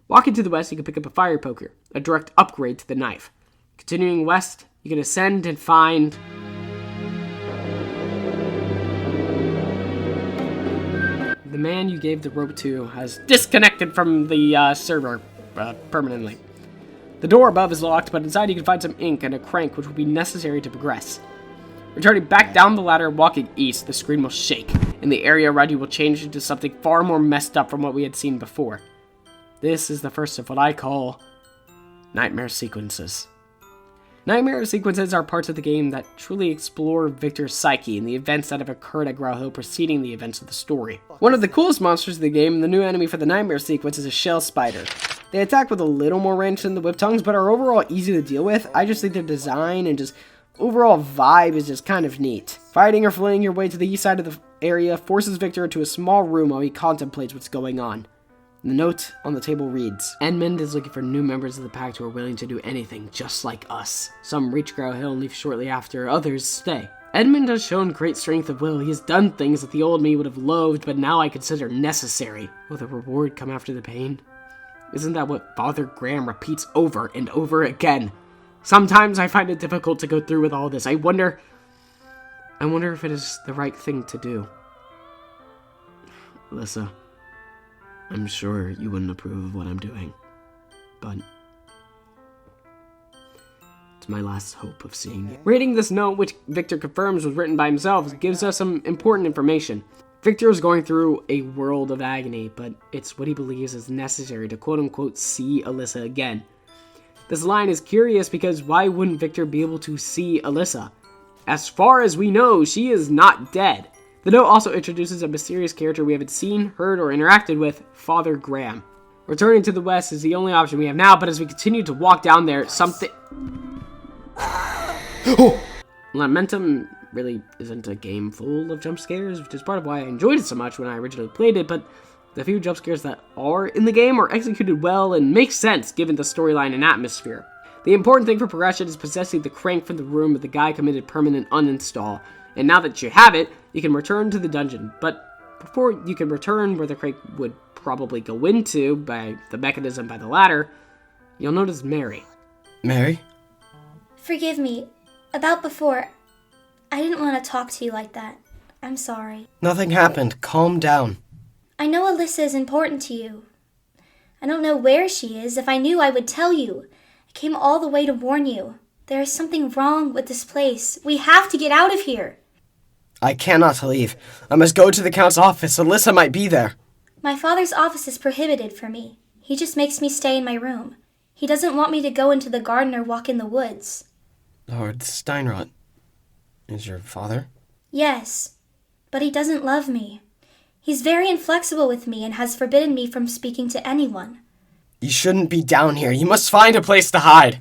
Walking to the west, you can pick up a fire poker, a direct upgrade to the knife. Continuing west, you can ascend and find... the man you gave the rope to has disconnected from the server permanently. The door above is locked, but inside you can find some ink and a crank which will be necessary to progress. Returning back down the ladder and walking east, the screen will shake, and the area around you will change into something far more messed up from what we had seen before. This is the first of what I call nightmare sequences. Nightmare sequences are parts of the game that truly explore Victor's psyche and the events that have occurred at Grau Hill preceding the events of the story. One of the coolest monsters of the game, and the new enemy for the nightmare sequence, is a shell spider. They attack with a little more range than the whip tongues, but are overall easy to deal with. I just think their design and just overall vibe is just kind of neat. Fighting or fleeing your way to the east side of the area forces Victor into a small room while he contemplates what's going on. The note on the table reads, Edmund is looking for new members of the pact who are willing to do anything, just like us. Some reach Grau Hill and leave shortly after, others stay. Edmund has shown great strength of will. He has done things that the old me would have loathed, but now I consider necessary. Will the reward come after the pain? Isn't that what Father Graham repeats over and over again? Sometimes I find it difficult to go through with all this. I wonder if it is the right thing to do. Alissa, I'm sure you wouldn't approve of what I'm doing, but it's my last hope of seeing you. Reading this note, which Victor confirms was written by himself, gives us some important information. Victor is going through a world of agony, but it's what he believes is necessary to quote-unquote see Alissa again. This line is curious because why wouldn't Victor be able to see Alissa? As far as we know, she is not dead. The note also introduces a mysterious character we haven't seen, heard, or interacted with, Father Graham. Returning to the west is the only option we have now, but as we continue to walk down there, something... Lamentum really isn't a game full of jump scares, which is part of why I enjoyed it so much when I originally played it, but the few jump scares that are in the game are executed well and make sense given the storyline and atmosphere. The important thing for progression is possessing the crank from the room where the guy committed permanent uninstall, and now that you have it, you can return to the dungeon. But before you can return where the crank would probably go into by the mechanism by the ladder, you'll notice Mary. Mary? Forgive me. About before, I didn't want to talk to you like that. I'm sorry. Nothing happened. Calm down. I know Alissa is important to you. I don't know where she is. If I knew, I would tell you. I came all the way to warn you. There is something wrong with this place. We have to get out of here. I cannot leave. I must go to the Count's office. Alissa might be there. My father's office is prohibited for me. He just makes me stay in my room. He doesn't want me to go into the garden or walk in the woods. Lord Steinrot is your father? Yes, but he doesn't love me. He's very inflexible with me and has forbidden me from speaking to anyone. You shouldn't be down here. You must find a place to hide.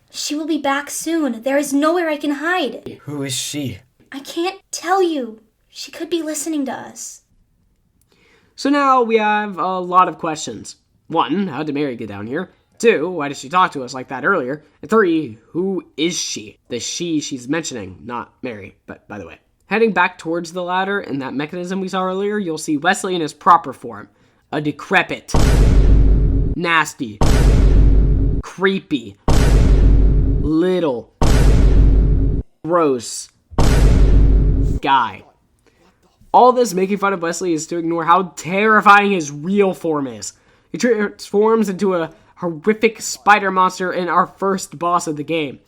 She will be back soon. There is nowhere I can hide. Who is she? I can't tell you. She could be listening to us. So now we have a lot of questions. 1, how did Mary get down here? 2, why did she talk to us like that earlier? And 3, who is she? The she's mentioning, not Mary, but by the way. Heading back towards the ladder and that mechanism we saw earlier, you'll see Wesley in his proper form. A decrepit, nasty, creepy, little, gross guy. All this making fun of Wesley is to ignore how terrifying his real form is. He transforms into a horrific spider monster in our first boss of the game.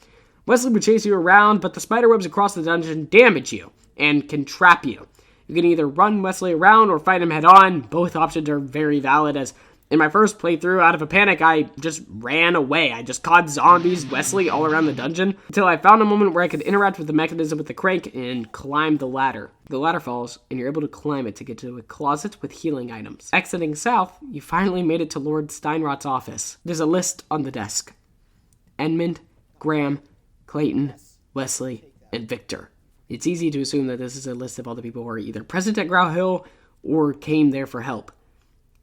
Wesley would chase you around, but the spider webs across the dungeon damage you and can trap you. You can either run Wesley around or fight him head on. Both options are very valid, as In my first playthrough, out of a panic, I just ran away. I just caught zombies, Wesley, all around the dungeon, until I found a moment where I could interact with the mechanism with the crank and climb the ladder. The ladder falls, and you're able to climb it to get to a closet with healing items. Exiting south, you finally made it to Lord Steinrot's office. There's a list on the desk. Edmund, Graham, Clayton, Wesley, and Victor. It's easy to assume that this is a list of all the people who are either present at Grau Hill or came there for help.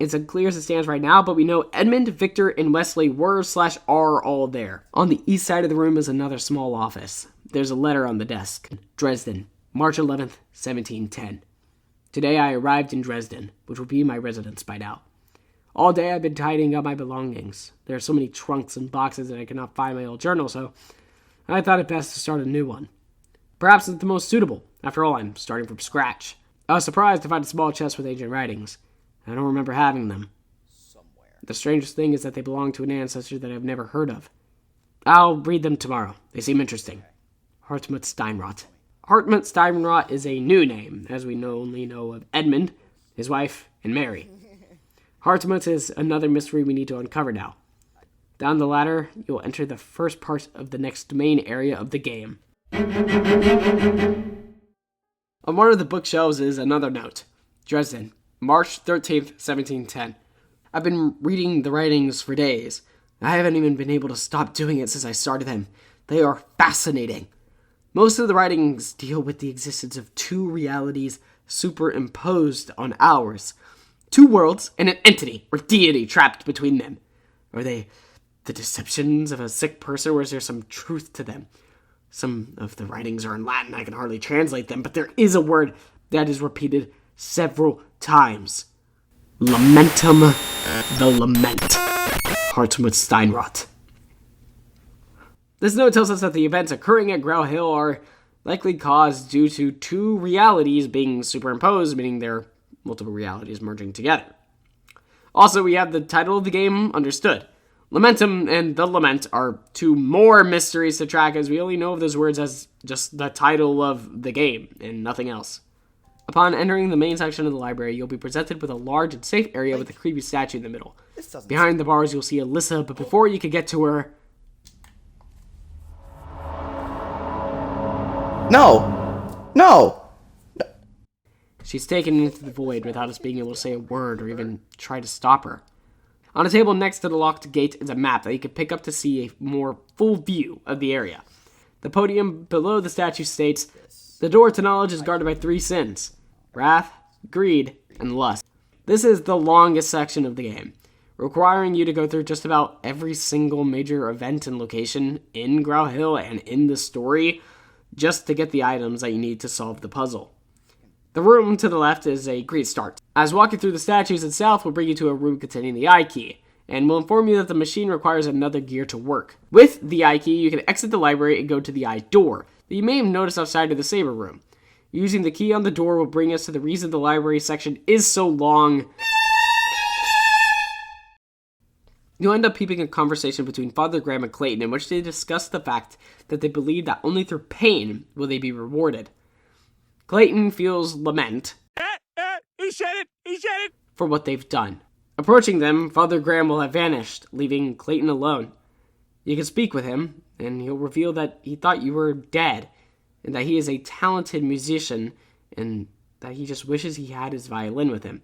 It's unclear as it stands right now, but we know Edmund, Victor, and Wesley were/are all there. On the east side of the room is another small office. There's a letter on the desk. Dresden, March 11th, 1710. Today I arrived in Dresden, which will be my residence by now. All day I've been tidying up my belongings. There are so many trunks and boxes that I cannot find my old journal, so I thought it best to start a new one. Perhaps it's the most suitable. After all, I'm starting from scratch. I was surprised to find a small chest with ancient writings. I don't remember having them. The strangest thing is that they belong to an ancestor that I've never heard of. I'll read them tomorrow. They seem interesting. Hartmut Steinrot. Hartmut Steinrot is a new name, as we only know of Edmund, his wife, and Mary. Hartmut is another mystery we need to uncover now. Down the ladder, you'll enter the first part of the next main area of the game. On one of the bookshelves is another note. Dresden, March 13th, 1710. I've been reading the writings for days. I haven't even been able to stop doing it since I started them. They are fascinating. Most of the writings deal with the existence of two realities superimposed on ours. Two worlds and an entity or deity trapped between them. Are they the deceptions of a sick person, or is there some truth to them? Some of the writings are in Latin. I can hardly translate them, but there is a word that is repeated several times. Lamentum, the lament. Hartmut Steinrot. This note tells us that the events occurring at Grau Hill are likely caused due to two realities being superimposed, meaning they're multiple realities merging together. Also, we have the title of the game understood. Lamentum and the lament are two more mysteries to track, as we only know of those words as just the title of the game and nothing else. Upon entering the main section of the library, you'll be presented with a large and safe area with a creepy statue in the middle. Behind the bars, you'll see Alissa, but before you can get to her... No! She's taken into the void without us being able to say a word or even try to stop her. On a table next to the locked gate is a map that you can pick up to see a more full view of the area. The podium below the statue states, "The door to knowledge is guarded by three sins: wrath, greed, and lust." This is the longest section of the game, requiring you to go through just about every single major event and location in Grau Hill and in the story just to get the items that you need to solve the puzzle. The room to the left is a great start, as walking through the statues itself will bring you to a room containing the eye key, and will inform you that the machine requires another gear to work. With the eye key, you can exit the library and go to the eye door that you may have noticed outside of the saber room. Using the key on the door will bring us to the reason the library section is so long. You'll end up peeping a conversation between Father Graham and Clayton in which they discuss the fact that they believe that only through pain will they be rewarded. Clayton feels lament for what they've done. Approaching them, Father Graham will have vanished, leaving Clayton alone. You can speak with him, and he'll reveal that he thought you were dead, and that he is a talented musician, and that he just wishes he had his violin with him.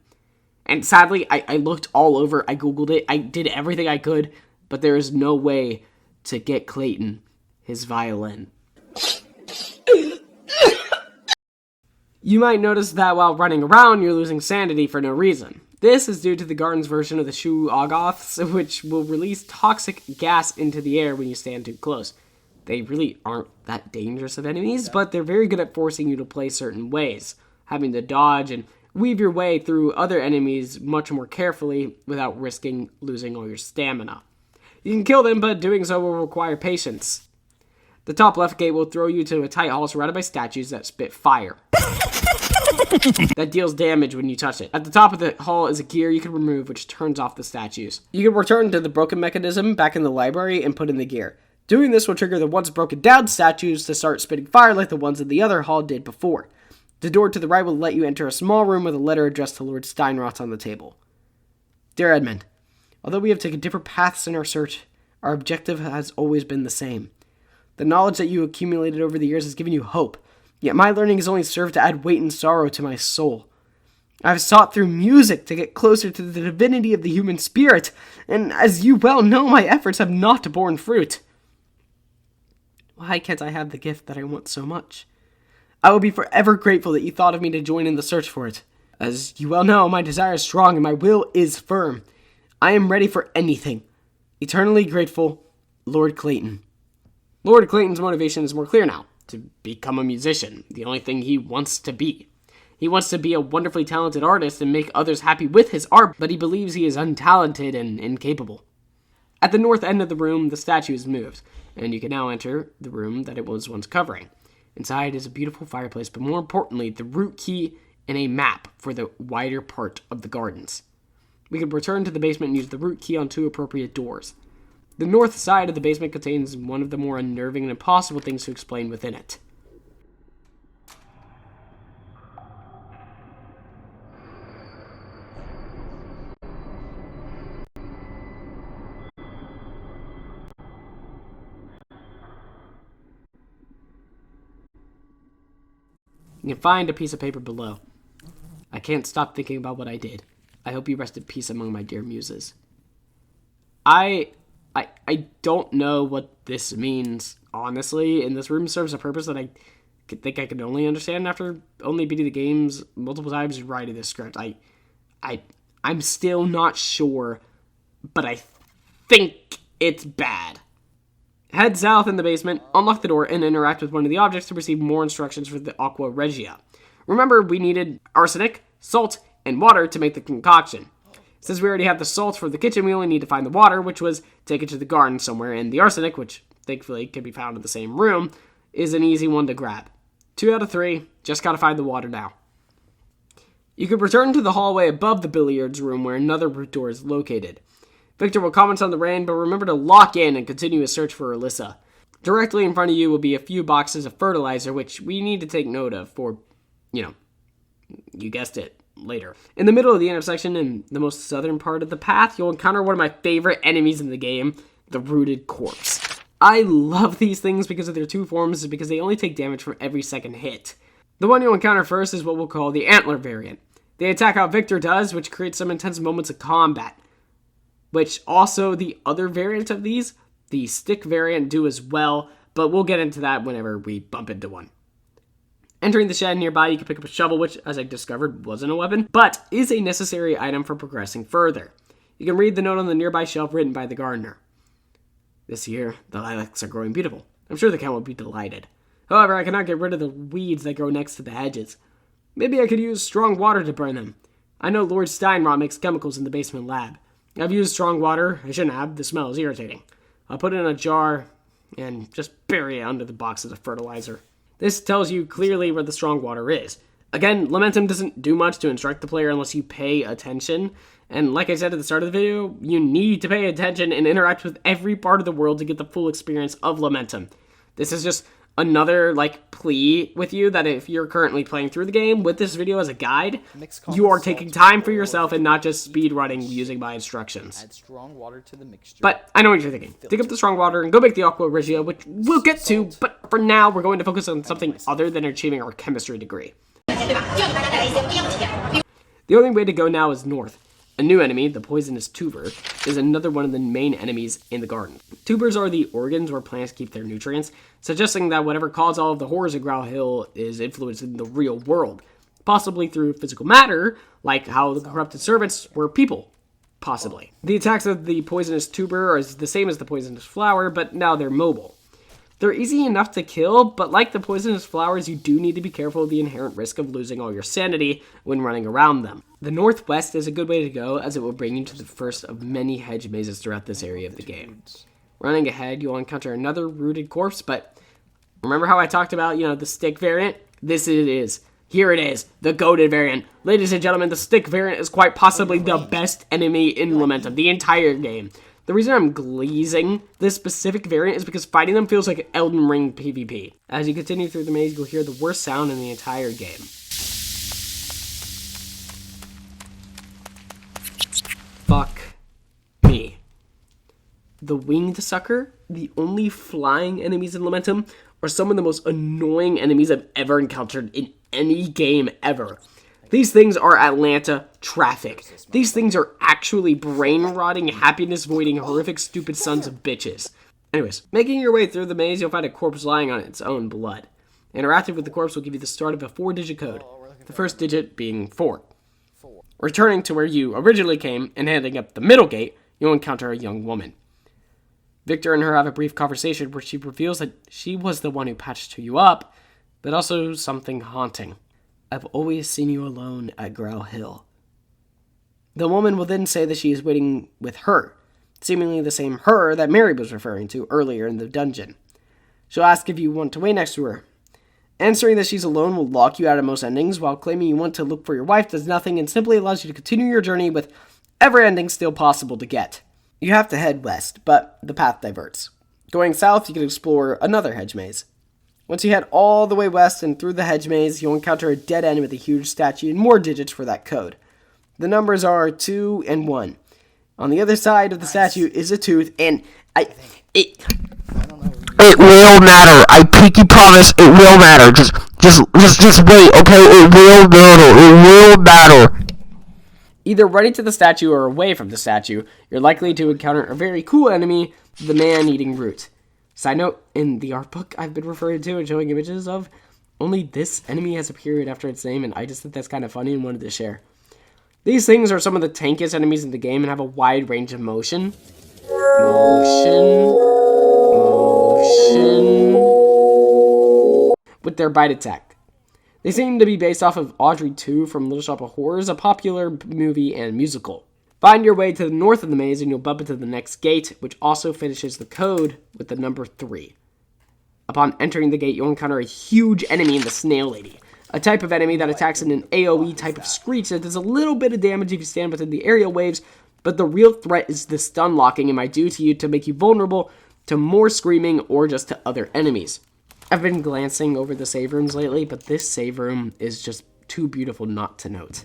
And sadly, I looked all over, I googled it, I did everything I could, but there is no way to get Clayton his violin. You might notice that while running around, you're losing sanity for no reason. This is due to the garden's version of the Shu Ogoths, which will release toxic gas into the air when you stand too close. They really aren't that dangerous of enemies, but they're very good at forcing you to play certain ways, having to dodge and weave your way through other enemies much more carefully without risking losing all your stamina. You can kill them, but doing so will require patience. The top left gate will throw you to a tight hall surrounded by statues that spit fire. That deals damage when you touch it. At the top of the hall is a gear you can remove which turns off the statues. You can return to the broken mechanism back in the library and put in the gear. Doing this will trigger the once broken down statues to start spitting fire like the ones in the other hall did before. The door to the right will let you enter a small room with a letter addressed to Lord Steinrot on the table. Dear Edmund, Although we have taken different paths in our search, our objective has always been the same. The knowledge that you accumulated over the years has given you hope, yet my learning has only served to add weight and sorrow to my soul. I have sought through music to get closer to the divinity of the human spirit, and as you well know, my efforts have not borne fruit. Why can't I have the gift that I want so much? I will be forever grateful that you thought of me to join in the search for it. As you well know, my desire is strong and my will is firm. I am ready for anything. Eternally grateful, Lord Clayton. Lord Clayton's motivation is more clear now, to become a musician, the only thing he wants to be. He wants to be a wonderfully talented artist and make others happy with his art, but he believes he is untalented and incapable. At the north end of the room, the statue is moved, and you can now enter the room that it was once covering. Inside is a beautiful fireplace, but more importantly, the root key and a map for the wider part of the gardens. We can return to the basement and use the root key on 2 appropriate doors. The north side of the basement contains one of the more unnerving and impossible things to explain within it. You can find a piece of paper below. I can't stop thinking about what I did. I hope you rest in peace among my dear muses. I don't know what this means, honestly, and this room serves a purpose that I think I can only understand after only beating the games multiple times and writing this script. I'm still not sure, but I think it's bad. Head south in the basement, unlock the door, and interact with one of the objects to receive more instructions for the Aqua Regia. Remember, we needed arsenic, salt, and water to make the concoction. Since we already have the salt for the kitchen, we only need to find the water, which was taken to the garden somewhere, and the arsenic, which thankfully can be found in the same room, is an easy one to grab. 2 out of 3, just gotta find the water now. You can return to the hallway above the billiards room where another root door is located. Victor will comment on the rain, but remember to lock in and continue his search for Alissa. Directly in front of you will be a few boxes of fertilizer, which we need to take note of for, you guessed it, later. In the middle of the intersection, in the most southern part of the path, you'll encounter one of my favorite enemies in the game, the rooted corpse. I love these things because of their 2 forms, because they only take damage from every second hit. The one you'll encounter first is what we'll call the antler variant. They attack how Victor does, which creates some intense moments of combat. Which also the other variant of these, the stick variant, do as well, but we'll get into that whenever we bump into one. Entering the shed nearby, you can pick up a shovel, which, as I discovered, wasn't a weapon, but is a necessary item for progressing further. You can read the note on the nearby shelf written by the gardener. This year, the lilacs are growing beautiful. I'm sure the Count will be delighted. However, I cannot get rid of the weeds that grow next to the hedges. Maybe I could use strong water to burn them. I know Lord Steinrot makes chemicals in the basement lab. I've used strong water. I shouldn't have. The smell is irritating. I'll put it in a jar and just bury it under the boxes of fertilizer. This tells you clearly where the strong water is. Again, Lamentum doesn't do much to instruct the player unless you pay attention. And like I said at the start of the video, you need to pay attention and interact with every part of the world to get the full experience of Lamentum. This is just another plea with you that if you're currently playing through the game with this video as a guide, you are taking time for yourself and not just speed running using my instructions. Add strong water to the mixture. But I know what you're thinking. Dig up the strong water and go make the Aqua Regia, which we'll get to, but for now we're going to focus on something other than achieving our chemistry degree. The only way to go now is north. A new enemy, the poisonous tuber, is another one of the main enemies in the garden. Tubers are the organs where plants keep their nutrients, suggesting that whatever caused all of the horrors of Grau Hill is influenced in the real world, possibly through physical matter, like how the corrupted servants were people, possibly. The attacks of the poisonous tuber are the same as the poisonous flower, but now they're mobile. They're easy enough to kill, but like the poisonous flowers, you do need to be careful of the inherent risk of losing all your sanity when running around them. The northwest is a good way to go, as it will bring you to the first of many hedge mazes throughout this area of the game. Running ahead, you'll encounter another rooted corpse, but remember how I talked about, the stick variant? This it is. Here it is, the goated variant. Ladies and gentlemen, the stick variant is quite possibly the best enemy in Lamentum, the entire game. The reason I'm glazing this specific variant is because fighting them feels like Elden Ring PvP. As you continue through the maze, you'll hear the worst sound in the entire game. Fuck me. The winged sucker, the only flying enemies in Lamentum, are some of the most annoying enemies I've ever encountered in any game ever. These things are Atlanta traffic. These things are actually brain-rotting, happiness-voiding, horrific, stupid sons of bitches. Anyways, making your way through the maze, you'll find a corpse lying on its own blood. Interacting with the corpse will give you the start of a 4-digit code, the first digit being 4. Returning to where you originally came and heading up the middle gate, you'll encounter a young woman. Victor and her have a brief conversation where she reveals that she was the one who patched you up, but also something haunting. I've always seen you alone at Grau Hill. The woman will then say that she is waiting with her, seemingly the same her that Mary was referring to earlier in the dungeon. She'll ask if you want to wait next to her. Answering that she's alone will lock you out of most endings, while claiming you want to look for your wife does nothing and simply allows you to continue your journey with every ending still possible to get. You have to head west, but the path diverts. Going south, you can explore another hedge maze. Once you head all the way west and through the hedge maze, you'll encounter a dead end with a huge statue and more digits for that code. The numbers are 2 and 1. On the other side of the statue is a tooth, and it will matter. I pinky promise it will matter. Just wait, okay? It will matter. It will matter. Either running to the statue or away from the statue, you're likely to encounter a very cool enemy, the man-eating root. Side note, in the art book I've been referring to and showing images of, only this enemy has a period after its name, and I just think that's kind of funny and wanted to share. These things are some of the tankiest enemies in the game and have a wide range of motion. With their bite attack. They seem to be based off of Audrey 2 from Little Shop of Horrors, a popular movie and musical. Find your way to the north of the maze and you'll bump into the next gate, which also finishes the code with the number 3. Upon entering the gate, you'll encounter a huge enemy in the Snail Lady, a type of enemy that attacks in an AoE type of screech that does a little bit of damage if you stand within the aerial waves, but the real threat is the stun locking it might do to you to make you vulnerable to more screaming or just to other enemies. I've been glancing over the save rooms lately, but this save room is just too beautiful not to note.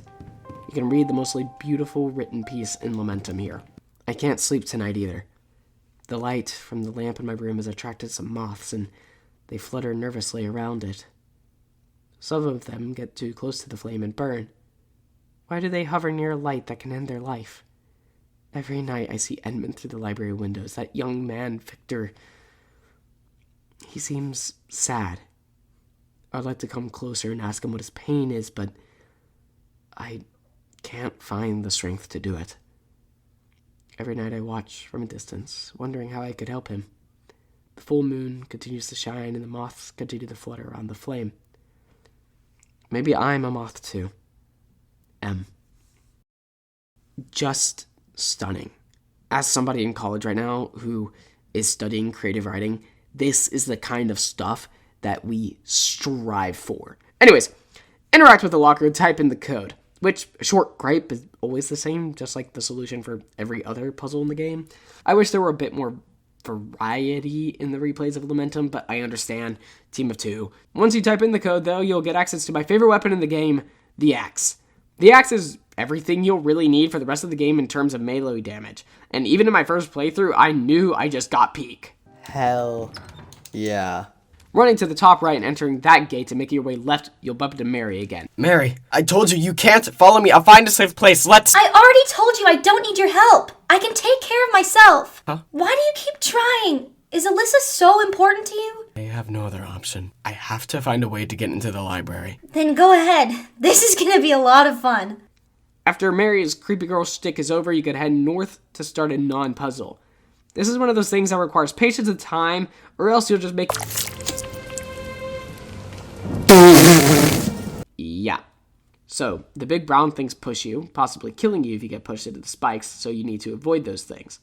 You can read the mostly beautiful written piece in Lamentum here. I can't sleep tonight either. The light from the lamp in my room has attracted some moths, and they flutter nervously around it. Some of them get too close to the flame and burn. Why do they hover near a light that can end their life? Every night I see Edmund through the library windows, that young man, Victor. He seems sad. I'd like to come closer and ask him what his pain is, but I can't find the strength to do it. Every night I watch from a distance, wondering how I could help him. The full moon continues to shine and the moths continue to flutter around the flame. Maybe I'm a moth too. M. Just stunning. As somebody in college right now who is studying creative writing, this is the kind of stuff that we strive for. Anyways, interact with the locker, type in the code, which, short gripe, is always the same, just like the solution for every other puzzle in the game. I wish there were a bit more variety in the replays of Lamentum, but I understand. Team of 2. Once you type in the code, though, you'll get access to my favorite weapon in the game, the axe. The axe is everything you'll really need for the rest of the game in terms of melee damage. And even in my first playthrough, I knew I just got peak. Hell yeah. Running to the top right and entering that gate and making your way left, you'll bump into Mary again. Mary, I told you can't follow me. I'll find a safe place. Let's... I already told you I don't need your help. I can take care of myself. Huh? Why do you keep trying? Is Alissa so important to you? I have no other option. I have to find a way to get into the library. Then go ahead. This is gonna be a lot of fun. After Mary's creepy girl shtick is over, you can head north to start a non-puzzle. This is one of those things that requires patience and time, or else you'll just make... Yeah. So, the big brown things push you, possibly killing you if you get pushed into the spikes, so you need to avoid those things.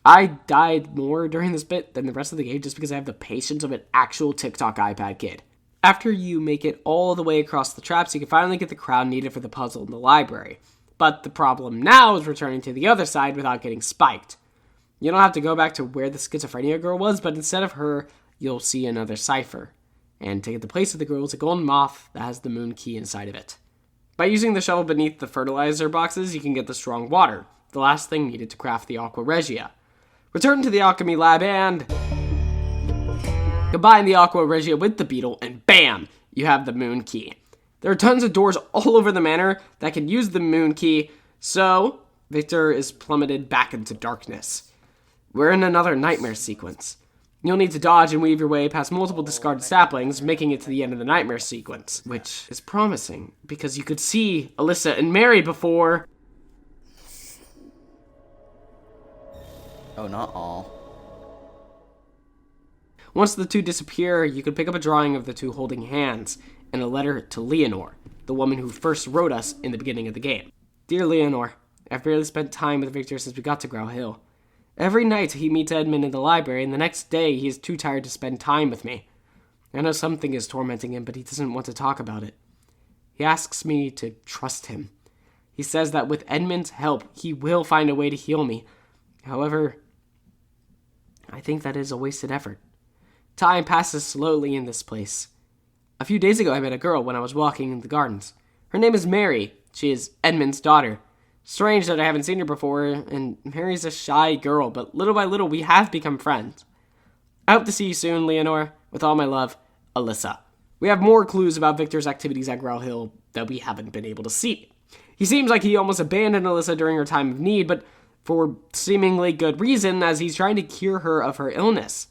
I died more during this bit than the rest of the game just because I have the patience of an actual TikTok iPad kid. After you make it all the way across the traps, you can finally get the crown needed for the puzzle in the library. But the problem now is returning to the other side without getting spiked. You don't have to go back to where the schizophrenia girl was, but instead of her, you'll see another cipher. And to get the place of the girl is a golden moth that has the moon key inside of it. By using the shovel beneath the fertilizer boxes, you can get the strong water, the last thing needed to craft the aqua regia. Return to the alchemy lab and combine the aqua regia with the beetle, and bam, you have the moon key. There are tons of doors all over the manor that can use the moon key, so Victor is plummeted back into darkness. We're in another nightmare sequence. You'll need to dodge and weave your way past multiple discarded saplings, making it to the end of the nightmare sequence, which is promising, because you could see Alissa and Mary before. Oh, not all. Once the two disappear, you can pick up a drawing of the two holding hands and a letter to Leonore, the woman who first wrote us in the beginning of the game. Dear Leonore, I've barely spent time with Victor since we got to Grau Hill. Every night he meets Edmund in the library, and the next day he is too tired to spend time with me. I know something is tormenting him, but he doesn't want to talk about it. He asks me to trust him. He says that with Edmund's help, he will find a way to heal me. However, I think that is a wasted effort. Time passes slowly in this place. A few days ago I met a girl when I was walking in the gardens. Her name is Mary. She is Edmund's daughter. Strange that I haven't seen her before, and Mary's a shy girl, but little by little we have become friends. I hope to see you soon, Leonore. With all my love, Alissa. We have more clues about Victor's activities at Grau Hill that we haven't been able to see. He seems like he almost abandoned Alissa during her time of need, but for seemingly good reason, as he's trying to cure her of her illness.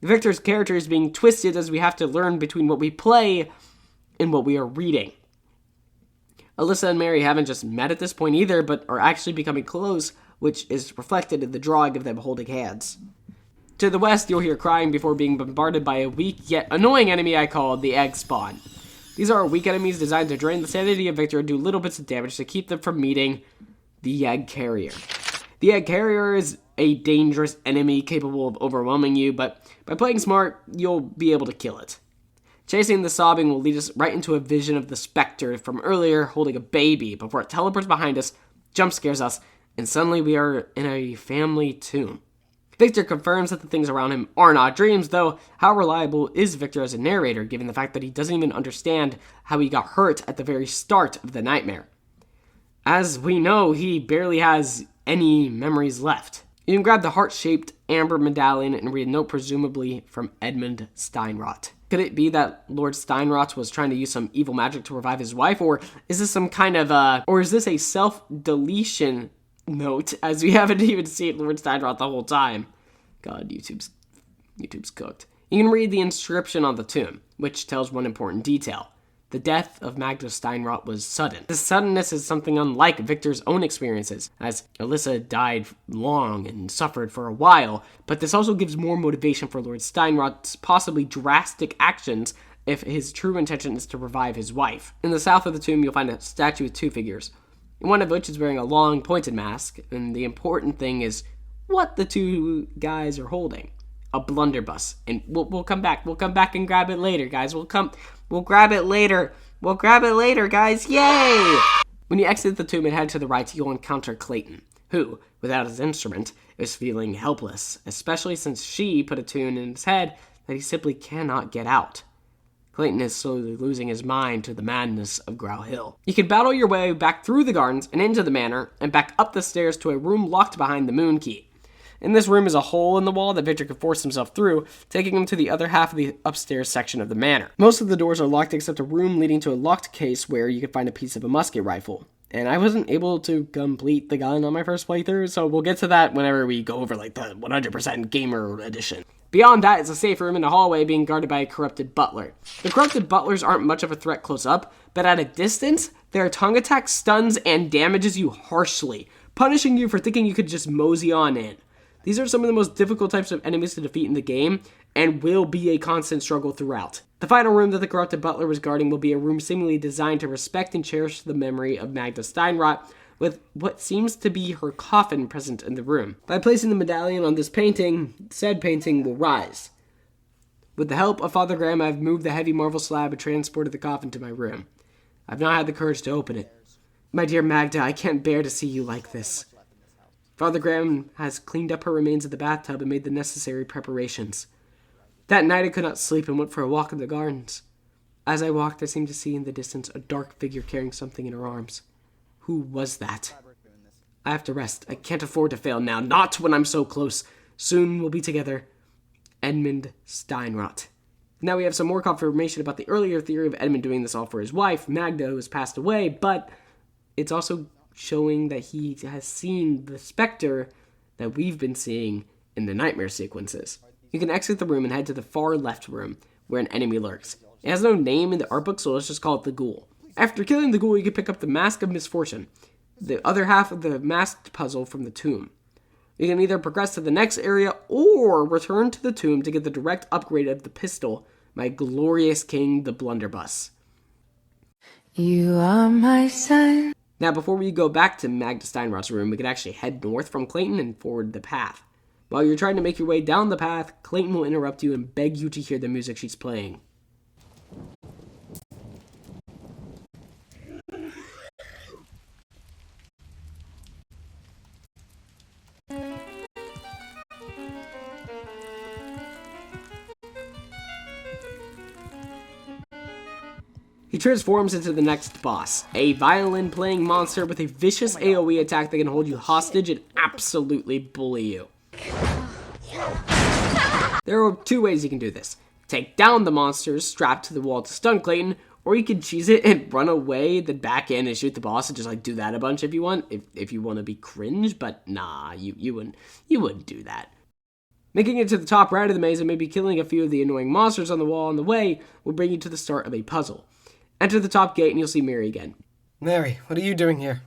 Victor's character is being twisted as we have to learn between what we play and what we are reading. Alissa and Mary haven't just met at this point either, but are actually becoming close, which is reflected in the drawing of them holding hands. To the west, you'll hear crying before being bombarded by a weak yet annoying enemy I call the Egg Spawn. These are weak enemies designed to drain the sanity of Victor and do little bits of damage to keep them from meeting the Egg Carrier. The Egg Carrier is a dangerous enemy capable of overwhelming you, but by playing smart, you'll be able to kill it. Chasing the sobbing will lead us right into a vision of the Spectre from earlier holding a baby before it teleports behind us, jump scares us, and suddenly we are in a family tomb. Victor confirms that the things around him are not dreams, though how reliable is Victor as a narrator given the fact that he doesn't even understand how he got hurt at the very start of the nightmare. As we know, he barely has any memories left. You can grab the heart-shaped amber medallion and read a note presumably from Edmund Steinrot. Could it be that Lord Steinrot was trying to use some evil magic to revive his wife, or is this some kind of or is this a self-deletion note, as we haven't even seen Lord Steinrot the whole time? God, YouTube's cooked. You can read the inscription on the tomb, which tells one important detail. The death of Magda Steinrot was sudden. This suddenness is something unlike Victor's own experiences, as Alissa died long and suffered for a while, but this also gives more motivation for Lord Steinrot's possibly drastic actions if his true intention is to revive his wife. In the south of the tomb, you'll find a statue with two figures, one of which is wearing a long, pointed mask, and the important thing is what the two guys are holding. A blunderbuss. And we'll come back. We'll come back and grab it later, guys. We'll grab it later. We'll grab it later, guys. Yay! When you exit the tomb and head to the right, you'll encounter Clayton, who, without his instrument, is feeling helpless, especially since she put a tune in his head that he simply cannot get out. Clayton is slowly losing his mind to the madness of Grau Hill. You can battle your way back through the gardens and into the manor, and back up the stairs to a room locked behind the moon key. In this room is a hole in the wall that Victor can force himself through, taking him to the other half of the upstairs section of the manor. Most of the doors are locked except a room leading to a locked case where you can find a piece of a musket rifle. And I wasn't able to complete the gun on my first playthrough, so we'll get to that whenever we go over like the 100% gamer edition. Beyond that is a safe room in a hallway being guarded by a corrupted butler. The corrupted butlers aren't much of a threat close up, but at a distance, their tongue attack stuns and damages you harshly, punishing you for thinking you could just mosey on in. These are some of the most difficult types of enemies to defeat in the game, and will be a constant struggle throughout. The final room that the corrupted butler was guarding will be a room seemingly designed to respect and cherish the memory of Magda Steinrot, with what seems to be her coffin present in the room. By placing the medallion on this painting, said painting will rise. With the help of Father Graham, I've moved the heavy marble slab and transported the coffin to my room. I've not had the courage to open it. My dear Magda, I can't bear to see you like this. Father Graham has cleaned up her remains in the bathtub and made the necessary preparations. That night I could not sleep and went for a walk in the gardens. As I walked, I seemed to see in the distance a dark figure carrying something in her arms. Who was that? I have to rest. I can't afford to fail now, not when I'm so close Soon we'll be together. Edmund Steinrot. Now we have some more confirmation about the earlier theory of Edmund doing this all for his wife, Magda, who has passed away, but it's also showing that he has seen the specter that we've been seeing in the nightmare sequences. You can exit the room and head to the far left room, where an enemy lurks. It has no name in the art book, so let's just call it the Ghoul. After killing the Ghoul, you can pick up the Mask of Misfortune, the other half of the masked puzzle from the tomb. You can either progress to the next area or return to the tomb to get the direct upgrade of the pistol, my glorious king, the blunderbuss. You are my son. Now, before we go back to Magda Steinrot's room, we can actually head north from Clayton and forward the path. While you're trying to make your way down the path, Clayton will interrupt you and beg you to hear the music she's playing. He transforms into the next boss, a violin-playing monster with a vicious AoE attack that can hold you hostage and absolutely bully you. There are two ways you can do this. Take down the monsters strapped to the wall to stun Clayton, or you can cheese it and run away, then back in and shoot the boss and just like do that a bunch if you want, if you want to be cringe, but nah, you wouldn't do that. Making it to the top right of the maze and maybe killing a few of the annoying monsters on the wall on the way will bring you to the start of a puzzle. Enter the top gate and you'll see Mary again. Mary, what are you doing here?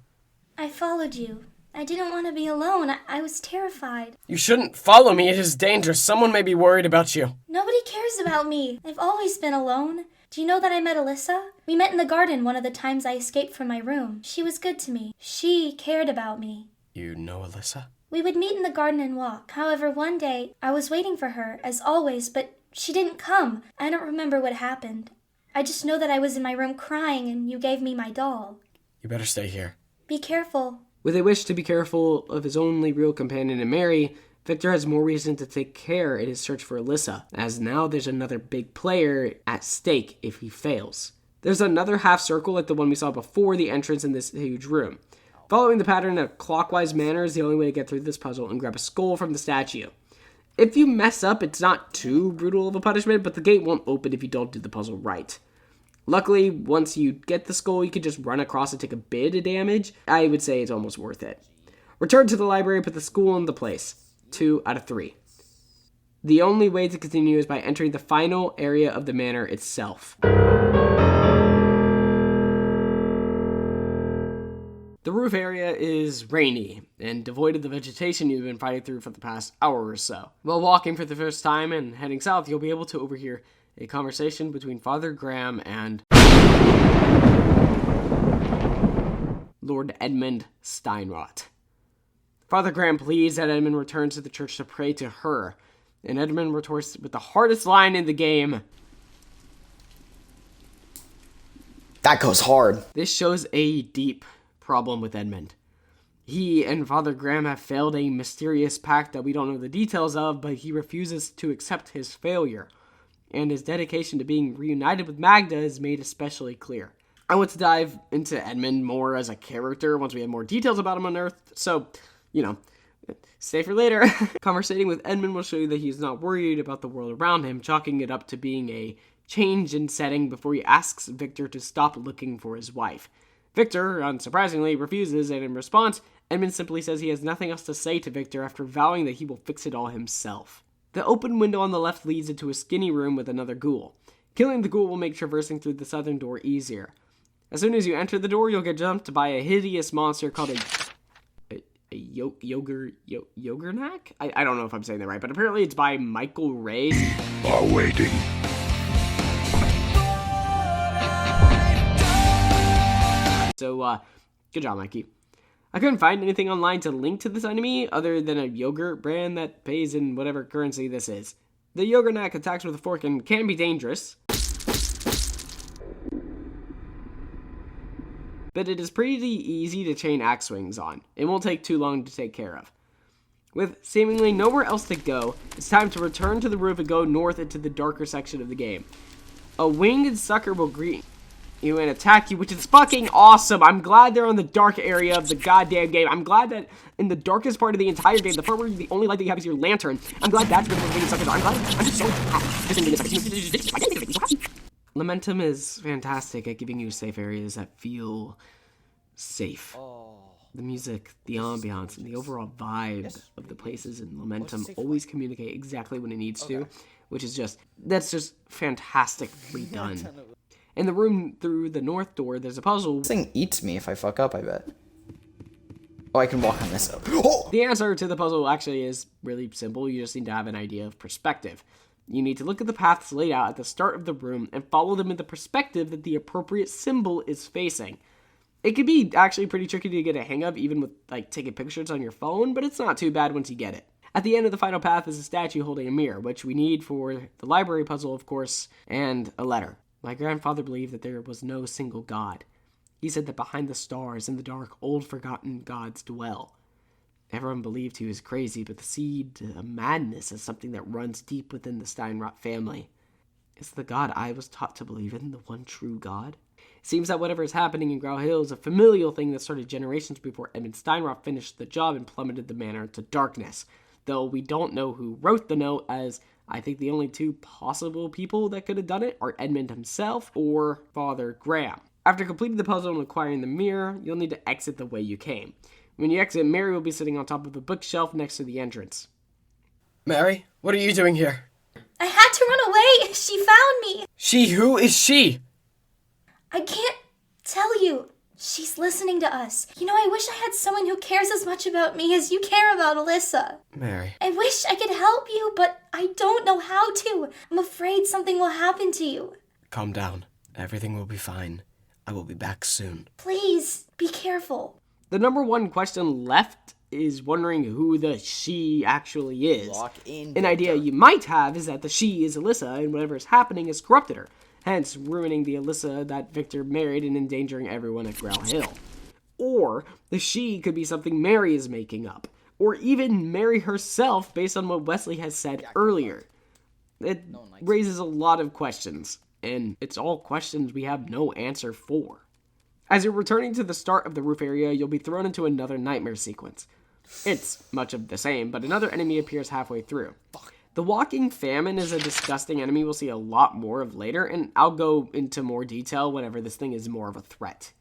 I followed you. I didn't want to be alone. I was terrified. You shouldn't follow me. It is dangerous. Someone may be worried about you. Nobody cares about me. I've always been alone. Do you know that I met Alissa? We met in the garden one of the times I escaped from my room. She was good to me. She cared about me. You know Alissa? We would meet in the garden and walk. However, one day, I was waiting for her, as always, but she didn't come. I don't remember what happened. I just know that I was in my room crying and you gave me my doll. You better stay here. Be careful. With a wish to be careful of his only real companion in Mary, Victor has more reason to take care in his search for Alissa, as now there's another big player at stake if he fails. There's another half circle like the one we saw before the entrance in this huge room. Following the pattern in a clockwise manner is the only way to get through this puzzle and grab a skull from the statue. If you mess up, it's not too brutal of a punishment, but the gate won't open if you don't do the puzzle right. Luckily, once you get the skull, you can just run across and take a bit of damage. I would say it's almost worth it. Return to the library, put the skull into place. 2 out of 3. The only way to continue is by entering the final area of the manor itself. The roof area is rainy and devoid of the vegetation you've been fighting through for the past hour or so. While walking for the first time and heading south, you'll be able to overhear a conversation between Father Graham and Lord Edmund Steinrot. Father Graham pleads that Edmund returns to the church to pray to her, and Edmund retorts with the hardest line in the game. That goes hard. This shows a deep problem with Edmund. He and Father Graham have failed a mysterious pact that we don't know the details of, but he refuses to accept his failure, and his dedication to being reunited with Magda is made especially clear. I want to dive into Edmund more as a character once we have more details about him on Earth, so, stay for later. Conversating with Edmund will show you that he's not worried about the world around him, chalking it up to being a change in setting before he asks Victor to stop looking for his wife. Victor, unsurprisingly, refuses, and in response, Edmund simply says he has nothing else to say to Victor after vowing that he will fix it all himself. The open window on the left leads into a skinny room with another ghoul. Killing the ghoul will make traversing through the southern door easier. As soon as you enter the door, you'll get jumped by a hideous monster called a Yogurnak? I don't know if I'm saying that right, but apparently it's by Michael Ray. Are waiting. So, good job, Mikey. I couldn't find anything online to link to this enemy other than a yogurt brand that pays in whatever currency this is. The Yogurnak attacks with a fork and can be dangerous, but it is pretty easy to chain axe swings on. It won't take too long to take care of. With seemingly nowhere else to go, it's time to return to the roof and go north into the darker section of the game. A winged sucker will greet you and attack you, which is fucking awesome. I'm glad they're on the dark area of the goddamn game. I'm glad that in the darkest part of the entire game, the part where the only light that you have is your lantern, I'm glad that's been being sucked. I'm just so happy. Lamentum is fantastic at giving you safe areas that feel safe. The music, the ambiance, and the overall vibe of the places in Lamentum always communicate exactly what it needs to, which is that's just fantastically done. In the room through the north door, there's a puzzle. This thing eats me if I fuck up, I bet. Oh, I can walk on this up. Oh! The answer to the puzzle actually is really simple. You just need to have an idea of perspective. You need to look at the paths laid out at the start of the room and follow them in the perspective that the appropriate symbol is facing. It can be actually pretty tricky to get a hang of, even with like taking pictures on your phone, but it's not too bad once you get it. At the end of the final path is a statue holding a mirror, which we need for the library puzzle, of course, and a letter. My grandfather believed that there was no single god. He said that behind the stars in the dark, old forgotten gods dwell. Everyone believed he was crazy, but the seed of madness is something that runs deep within the Steinrot family. Is the god I was taught to believe in the one true god? It seems that whatever is happening in Grau Hill is a familial thing that started generations before Edmund Steinrot finished the job and plummeted the manor to darkness. Though we don't know who wrote the note, as I think the only two possible people that could have done it are Edmund himself or Father Graham. After completing the puzzle and acquiring the mirror, you'll need to exit the way you came. When you exit, Mary will be sitting on top of a bookshelf next to the entrance. Mary, what are you doing here? I had to run away. She found me. She? Who is she? I can't tell you. She's listening to us. You know, I wish I had someone who cares as much about me as you care about Alissa. Mary. I wish I could help you, but I don't know how to. I'm afraid something will happen to you. Calm down. Everything will be fine. I will be back soon. Please, be careful. The number one question left is wondering who the she actually is. An idea you might have is that the she is Alissa, and whatever is happening has corrupted her, hence ruining the Alissa that Victor married and endangering everyone at Grau Hill. Or the she could be something Mary is making up, or even Mary herself based on what Wesley has said earlier. It raises a lot of questions, and it's all questions we have no answer for. As you're returning to the start of the roof area, you'll be thrown into another nightmare sequence. It's much of the same, but another enemy appears halfway through. The walking famine is a disgusting enemy we'll see a lot more of later, and I'll go into more detail whenever this thing is more of a threat.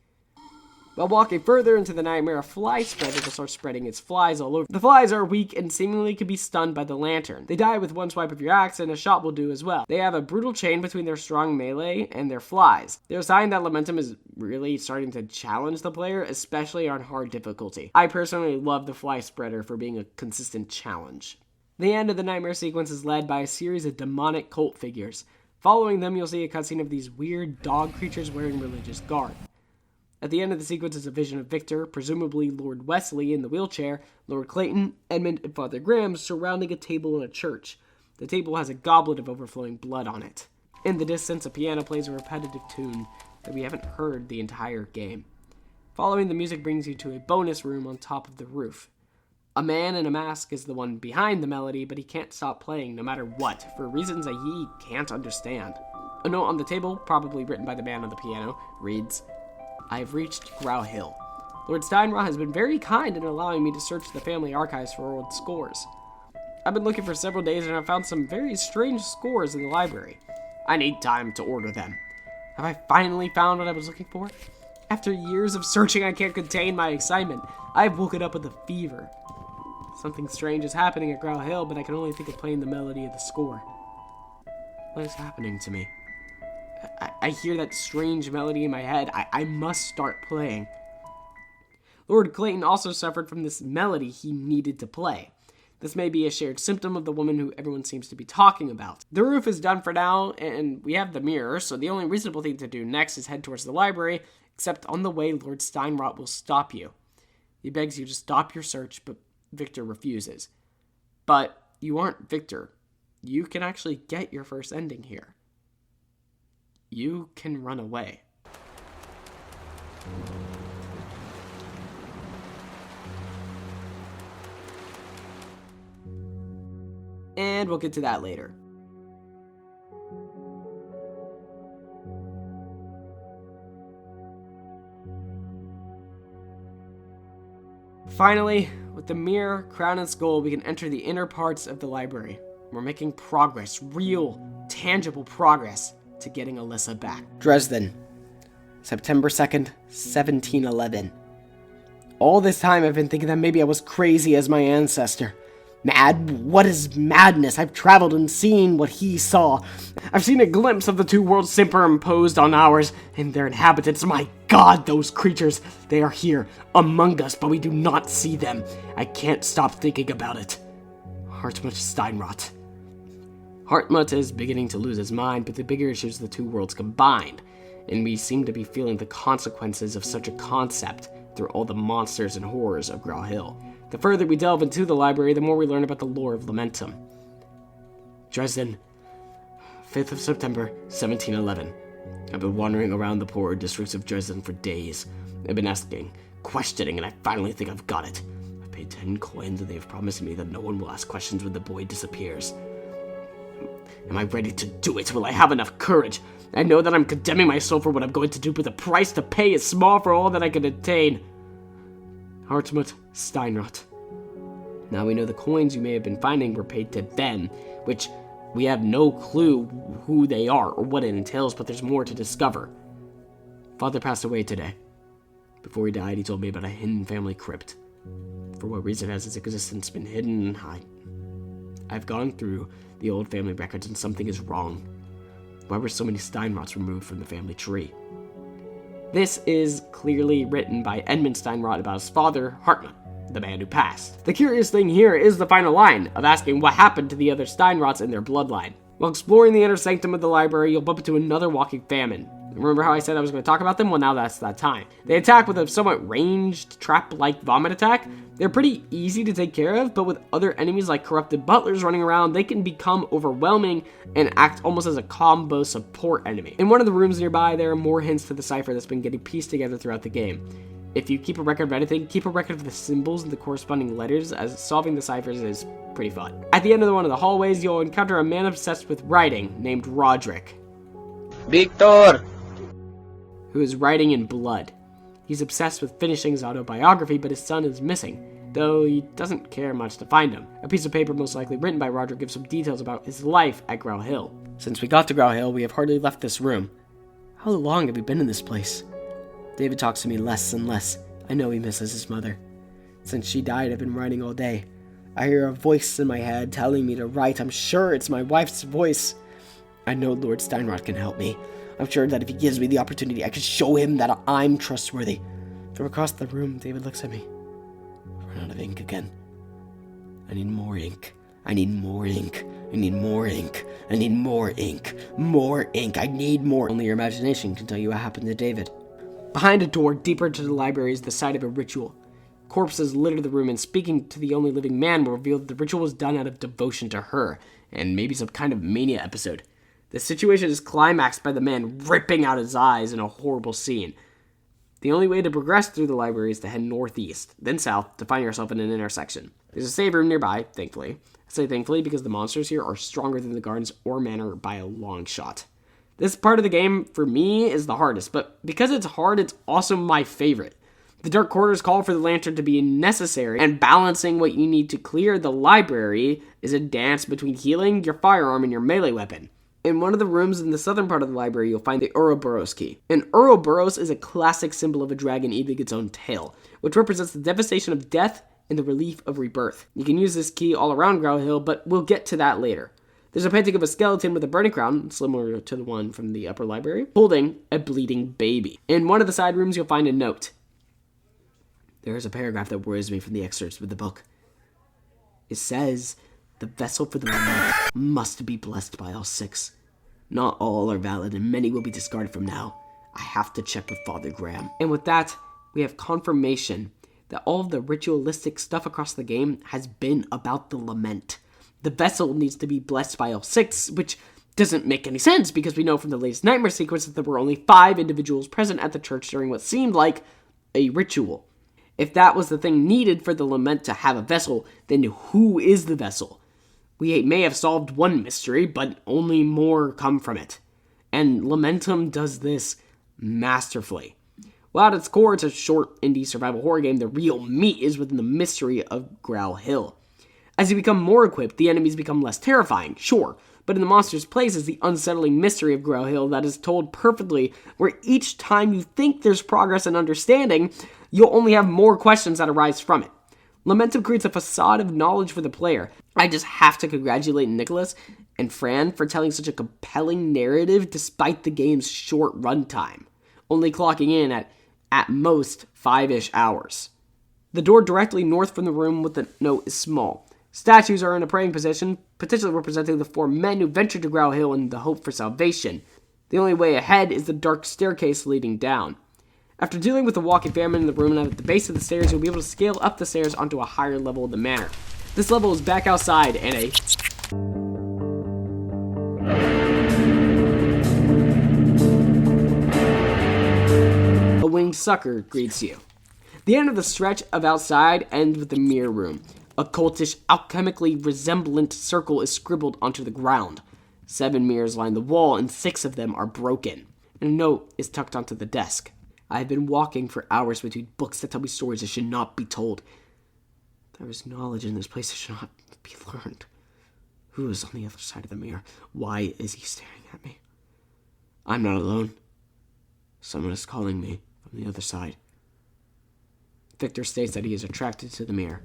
While walking further into the nightmare, a fly spreader will start spreading its flies all over. The flies are weak and seemingly can be stunned by the lantern. They die with one swipe of your axe, and a shot will do as well. They have a brutal chain between their strong melee and their flies. They're a sign that Lamentum is really starting to challenge the player, especially on hard difficulty. I personally love the fly spreader for being a consistent challenge. The end of the nightmare sequence is led by a series of demonic cult figures. Following them, you'll see a cutscene of these weird dog creatures wearing religious garb. At the end of the sequence is a vision of Victor, presumably Lord Wesley in the wheelchair, Lord Clayton, Edmund, and Father Graham surrounding a table in a church. The table has a goblet of overflowing blood on it. In the distance, a piano plays a repetitive tune that we haven't heard the entire game. Following the music brings you to a bonus room on top of the roof. A man in a mask is the one behind the melody, but he can't stop playing no matter what, for reasons that he can't understand. A note on the table, probably written by the man on the piano, reads, "I have reached Grau Hill. Lord Steinrot has been very kind in allowing me to search the family archives for old scores. I've been looking for several days and I've found some very strange scores in the library. I need time to order them. Have I finally found what I was looking for? After years of searching, I can't contain my excitement. I've woken up with a fever. Something strange is happening at Grau Hill, but I can only think of playing the melody of the score. What is happening to me? I hear that strange melody in my head. I must start playing." Lord Clayton also suffered from this melody he needed to play. This may be a shared symptom of the woman who everyone seems to be talking about. The roof is done for now, and we have the mirror, so the only reasonable thing to do next is head towards the library, except on the way Lord Steinrot will stop you. He begs you to stop your search, but Victor refuses. But you aren't Victor. You can actually get your first ending here. You can run away. And we'll get to that later. Finally, with the mirror, crown, and skull, we can enter the inner parts of the library. We're making progress, real, tangible progress, to getting Alissa back. Dresden, September 2nd, 1711. All this time I've been thinking that maybe I was crazy as my ancestor. Mad? What is madness? I've traveled and seen what he saw. I've seen a glimpse of the two worlds superimposed on ours and their inhabitants. My God, those creatures! They are here, among us, but we do not see them. I can't stop thinking about it. Hartmut Steinrot. Hartmut is beginning to lose his mind, but the bigger issues of the two worlds combined, and we seem to be feeling the consequences of such a concept through all the monsters and horrors of Grau Hill. The further we delve into the library, the more we learn about the lore of Lamentum. Dresden, 5th of September, 1711. I've been wandering around the poorer districts of Dresden for days. I've been asking, questioning, and I finally think I've got it. I've paid 10 coins, and they have promised me that no one will ask questions when the boy disappears. Am I ready to do it? Will I have enough courage? I know that I'm condemning myself for what I'm going to do, but the price to pay is small for all that I can attain. Hartmut Steinrot. Now we know the coins you may have been finding were paid to them, which we have no clue who they are or what it entails, but there's more to discover. Father passed away today. Before he died, he told me about a hidden family crypt. For what reason has its existence been hidden? I've gone through the old family records and something is wrong. Why were so many Steinrots removed from the family tree? This is clearly written by Edmund Steinrot about his father, Hartmut, the man who passed. The curious thing here is the final line of asking what happened to the other Steinrots in their bloodline. While exploring the inner sanctum of the library, you'll bump into another walking famine. Remember how I said I was going to talk about them? Well, now that's that time. They attack with a somewhat ranged, trap-like vomit attack. They're pretty easy to take care of, but with other enemies like corrupted butlers running around, they can become overwhelming and act almost as a combo support enemy. In one of the rooms nearby, there are more hints to the cipher that's been getting pieced together throughout the game. If you keep a record of anything, keep a record of the symbols and the corresponding letters, as solving the ciphers is pretty fun. At the end of one of the hallways, you'll encounter a man obsessed with writing named Rodri. Victor! Who is writing in blood. He's obsessed with finishing his autobiography, but his son is missing, though he doesn't care much to find him. A piece of paper most likely written by Rodri gives some details about his life at Grau Hill. Since we got to Grau Hill, we have hardly left this room. How long have we been in this place? David talks to me less and less. I know he misses his mother. Since she died, I've been writing all day. I hear a voice in my head telling me to write. I'm sure it's my wife's voice. I know Lord Steinrot can help me. I'm sure that if he gives me the opportunity, I can show him that I'm trustworthy. From across the room, David looks at me. I've run out of ink again. I need more ink. I need more ink. I need more ink. I need more ink. More ink. I need more. Only your imagination can tell you what happened to David. Behind a door, deeper into the library, is the site of a ritual. Corpses litter the room, and speaking to the only living man will reveal that the ritual was done out of devotion to her, and maybe some kind of mania episode. The situation is climaxed by the man ripping out his eyes in a horrible scene. The only way to progress through the library is to head northeast, then south, to find yourself in an intersection. There's a save room nearby, thankfully. I say thankfully because the monsters here are stronger than the gardens or manor by a long shot. This part of the game, for me, is the hardest, but because it's hard, it's also my favorite. The dark corridors call for the lantern to be necessary, and balancing what you need to clear the library is a dance between healing, your firearm, and your melee weapon. In one of the rooms in the southern part of the library, you'll find the Oruboros key. And Oruboros is a classic symbol of a dragon eating its own tail, which represents the devastation of death and the relief of rebirth. You can use this key all around Grau Hill, but we'll get to that later. There's a painting of a skeleton with a burning crown, similar to the one from the upper library, holding a bleeding baby. In one of the side rooms, you'll find a note. There is a paragraph that worries me from the excerpts of the book. It says, the vessel for the lament must be blessed by all six. Not all are valid, and many will be discarded from now. I have to check with Father Graham. And with that, we have confirmation that all of the ritualistic stuff across the game has been about the lament. The vessel needs to be blessed by all six, which doesn't make any sense because we know from the latest nightmare sequence that there were only 5 individuals present at the church during what seemed like a ritual. If that was the thing needed for the lament to have a vessel, then who is the vessel? We may have solved one mystery, but only more come from it. And Lamentum does this masterfully. While at its core, it's a short indie survival horror game, the real meat is within the mystery of Grau Hill. As you become more equipped, the enemies become less terrifying, sure, but in the monster's place is the unsettling mystery of Grau Hill that is told perfectly, where each time you think there's progress and understanding, you'll only have more questions that arise from it. Lamentum creates a facade of knowledge for the player. I just have to congratulate Nicholas and Fran for telling such a compelling narrative despite the game's short runtime, only clocking in at most 5-ish hours. The door directly north from the room with the note is small. Statues are in a praying position, potentially representing the 4 men who ventured to Grau Hill in the hope for salvation. The only way ahead is the dark staircase leading down. After dealing with the walking famine in the room and at the base of the stairs, you'll be able to scale up the stairs onto a higher level of the manor. This level is back outside, and a winged sucker greets you. The end of the stretch of outside ends with the mirror room. A cultish, alchemically resemblant circle is scribbled onto the ground. 7 mirrors line the wall, and 6 of them are broken. And a note is tucked onto the desk. I have been walking for hours between books that tell me stories that should not be told. There is knowledge in this place that should not be learned. Who is on the other side of the mirror? Why is he staring at me? I'm not alone. Someone is calling me from the other side. Victor states that he is attracted to the mirror.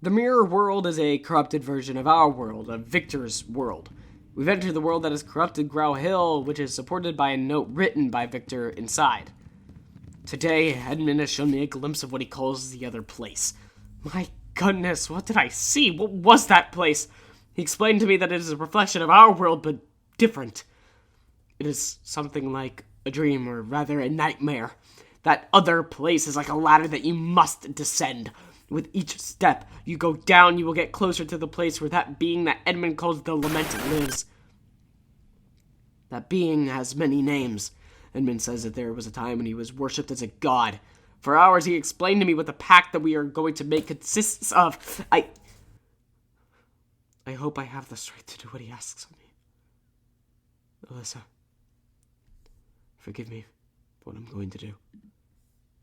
The mirror world is a corrupted version of our world, of Victor's world. We've entered the world that has corrupted Grau Hill, which is supported by a note written by Victor inside. Today, Edmund has shown me a glimpse of what he calls the other place. My goodness, what did I see? What was that place? He explained to me that it is a reflection of our world, but different. It is something like a dream, or rather a nightmare. That other place is like a ladder that you must descend. With each step you go down, you will get closer to the place where that being that Edmund calls the lament lives. That being has many names. Edmund says that there was a time when he was worshipped as a god. For hours he explained to me what the pact that we are going to make consists of. I hope I have the strength to do what he asks of me. Alissa, forgive me for what I'm going to do.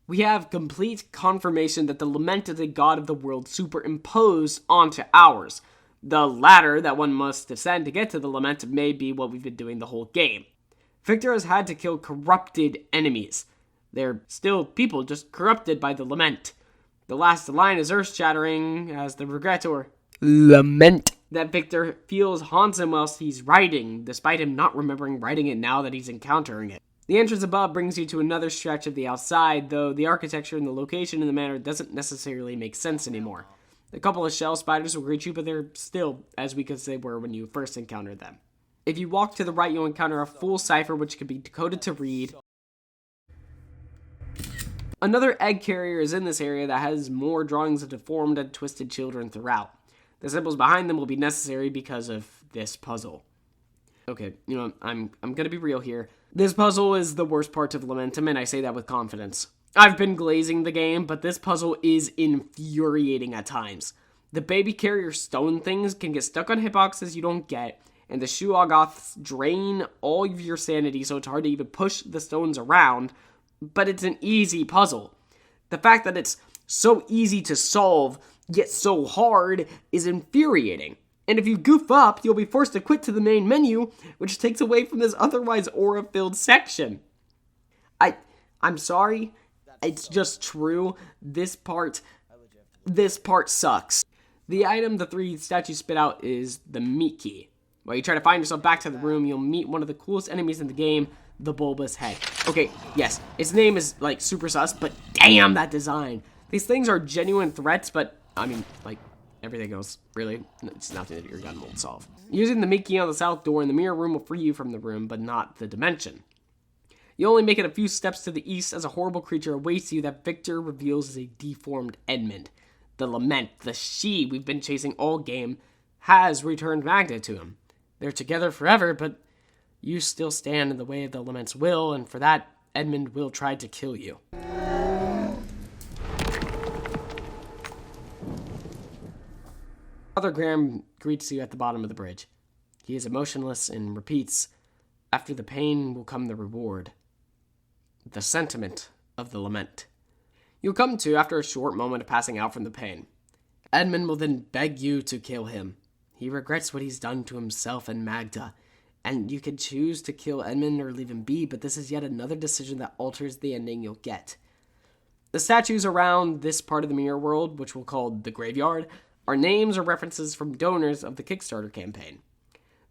We have complete confirmation that the lament is the god of the world superimposed onto ours. The ladder that one must descend to get to the lament may be what we've been doing the whole game. Victor has had to kill corrupted enemies. They're still people, just corrupted by the lament. The last line is earth-shattering, as the regret or lament that Victor feels haunts him whilst he's writing, despite him not remembering writing it now that he's encountering it. The entrance above brings you to another stretch of the outside, though the architecture and the location in the manor doesn't necessarily make sense anymore. A couple of shell spiders will greet you, but they're still as weak as they were when you first encountered them. If you walk to the right, you'll encounter a full cipher which can be decoded to read. Another egg carrier is in this area that has more drawings of deformed and twisted children throughout. The symbols behind them will be necessary because of this puzzle. Okay, I'm gonna be real here. This puzzle is the worst part of Lamentum, and I say that with confidence. I've been glazing the game, but this puzzle is infuriating at times. The baby carrier stone things can get stuck on hitboxes you don't get, and the Shuagoths drain all of your sanity, so it's hard to even push the stones around, but it's an easy puzzle. The fact that it's so easy to solve, yet so hard, is infuriating. And if you goof up, you'll be forced to quit to the main menu, which takes away from this otherwise aura-filled section. I'm sorry, it's just true. This part sucks. The item the 3 statues spit out is the meat key. While you try to find yourself back to the room, you'll meet one of the coolest enemies in the game, the bulbous head. Okay, yes, its name is, super sus, but damn that design. These things are genuine threats, but, everything else, really, it's nothing that your gun won't solve. Using the meat key on the south door in the mirror room will free you from the room, but not the dimension. You only make it a few steps to the east as a horrible creature awaits you that Victor reveals is a deformed Edmund. The lament, the she we've been chasing all game, has returned magnet to him. They're together forever, but you still stand in the way of the lament's will, and for that, Edmund will try to kill you. Father Graham greets you at the bottom of the bridge. He is emotionless and repeats, "After the pain will come the reward." The sentiment of the lament. You'll come to after a short moment of passing out from the pain. Edmund will then beg you to kill him. He regrets what he's done to himself and Magda, and you could choose to kill Edmund or leave him be, but this is yet another decision that alters the ending you'll get. The statues around this part of the mirror world, which we'll call the graveyard, are names or references from donors of the Kickstarter campaign.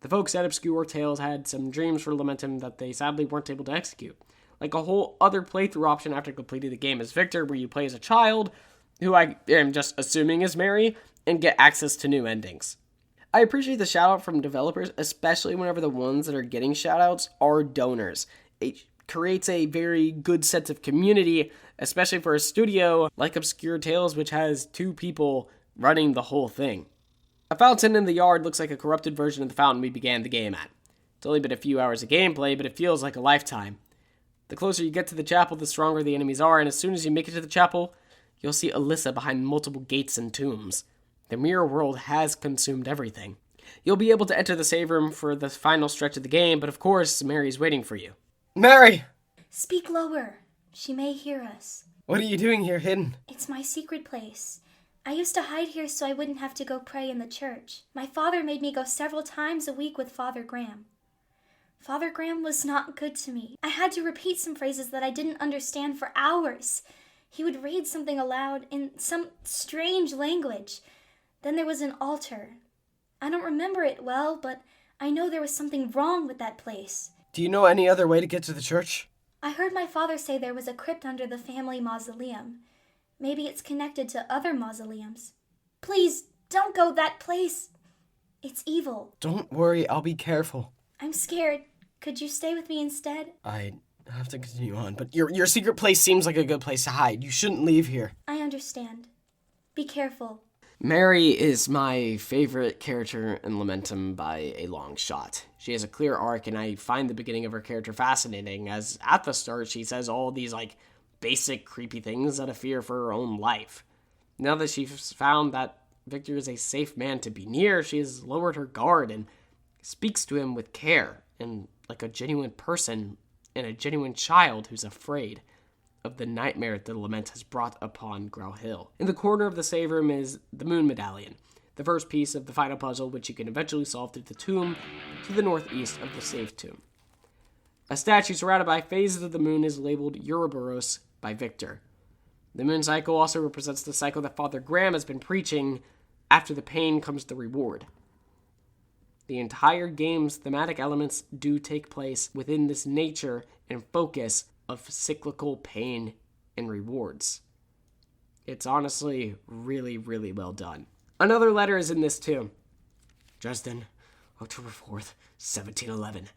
The folks at Obscure Tales had some dreams for Lamentum that they sadly weren't able to execute, like a whole other playthrough option after completing the game as Victor, where you play as a child, who I am just assuming is Mary, and get access to new endings. I appreciate the shout out from developers, especially whenever the ones that are getting shout outs are donors. It creates a very good sense of community, especially for a studio like Obscure Tales, which has 2 people running the whole thing. A fountain in the yard looks like a corrupted version of the fountain we began the game at. It's only been a few hours of gameplay, but it feels like a lifetime. The closer you get to the chapel, the stronger the enemies are, and as soon as you make it to the chapel, you'll see Alissa behind multiple gates and tombs. The mirror world has consumed everything. You'll be able to enter the save room for the final stretch of the game, but of course, Mary's waiting for you. Mary! Speak lower. She may hear us. What are you doing here hidden? It's my secret place. I used to hide here so I wouldn't have to go pray in the church. My father made me go several times a week with Father Graham. Father Graham was not good to me. I had to repeat some phrases that I didn't understand for hours. He would read something aloud in some strange language. Then there was an altar. I don't remember it well, but I know there was something wrong with that place. Do you know any other way to get to the church? I heard my father say there was a crypt under the family mausoleum. Maybe it's connected to other mausoleums. Please, don't go that place. It's evil. Don't worry, I'll be careful. I'm scared. Could you stay with me instead? I have to continue on, but your secret place seems like a good place to hide. You shouldn't leave here. I understand. Be careful. Mary is my favorite character in Lamentum by a long shot. She has a clear arc, and I find the beginning of her character fascinating, as at the start she says all these, basic creepy things out of fear for her own life. Now that she's found that Victor is a safe man to be near, she has lowered her guard and speaks to him with care, and like a genuine person and a genuine child who's afraid of the nightmare the lament has brought upon Grau Hill. In the corner of the save room is the moon medallion, the first piece of the final puzzle, which you can eventually solve through the tomb to the northeast of the save tomb. A statue surrounded by phases of the moon is labeled Oruboros by Victor. The moon cycle also represents the cycle that Father Graham has been preaching. After the pain comes the reward. The entire game's thematic elements do take place within this nature and focus of cyclical pain and rewards. It's honestly really, really well done. Another letter is in this too. Dresden, October 4th, 1711.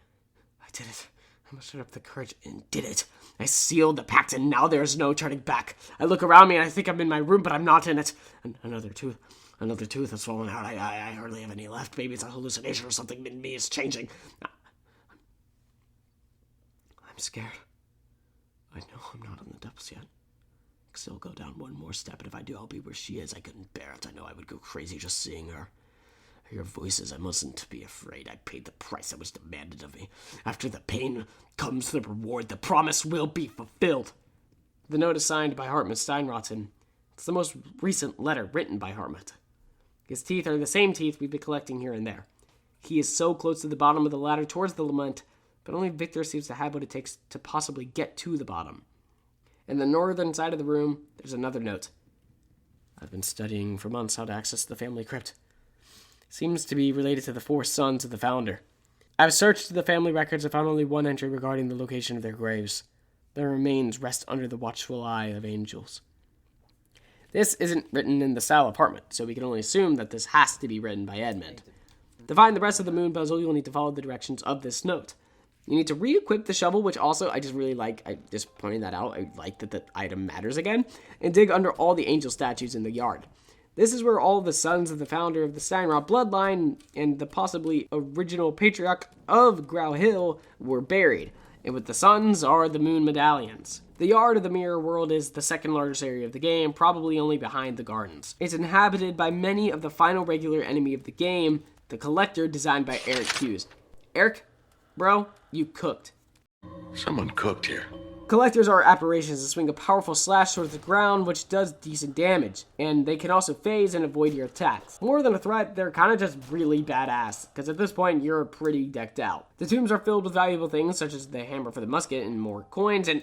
I did it. I mustered up the courage and did it. I sealed the pact and now there is no turning back. I look around me and I think I'm in my room, but I'm not in it. Another tooth has fallen out. I hardly have any left. Maybe it's a hallucination or something in me is changing. I'm scared. I know I'm not in the depths yet. I can still go down one more step, and if I do, I'll be where she is. I couldn't bear it. I know I would go crazy just seeing her. I hear voices. I mustn't be afraid. I paid the price that was demanded of me. After the pain comes the reward. The promise will be fulfilled. The note is signed by Hartmut Steinrot, and it's the most recent letter written by Hartmut. His teeth are the same teeth we've been collecting here and there. He is so close to the bottom of the ladder towards the lament, but only Victor seems to have what it takes to possibly get to the bottom. In the northern side of the room, there's another note. I've been studying for months how to access the family crypt. It seems to be related to the 4 sons of the founder. I've searched the family records and found only one entry regarding the location of their graves. Their remains rest under the watchful eye of angels. This isn't written in the style of Hartmut, so we can only assume that this has to be written by Edmund. To find the rest of the moon puzzle, you'll need to follow the directions of this note. You need to re-equip the shovel, which also I just really like. I just pointing that out. I like that the item matters again. And dig under all the angel statues in the yard. This is where all the sons of the founder of the Steinrot bloodline and the possibly original patriarch of Grau Hill were buried. And with the sons are the moon medallions. The yard of the mirror world is the second largest area of the game, probably only behind the gardens. It's inhabited by many of the final regular enemy of the game, the Collector, designed by Eric Hughes. Eric, bro, you cooked. Someone cooked here. Collectors are apparitions that swing a powerful slash towards the ground, which does decent damage, and they can also phase and avoid your attacks. More than a threat, they're kind of just really badass, because at this point, you're pretty decked out. The tombs are filled with valuable things, such as the hammer for the musket and more coins, and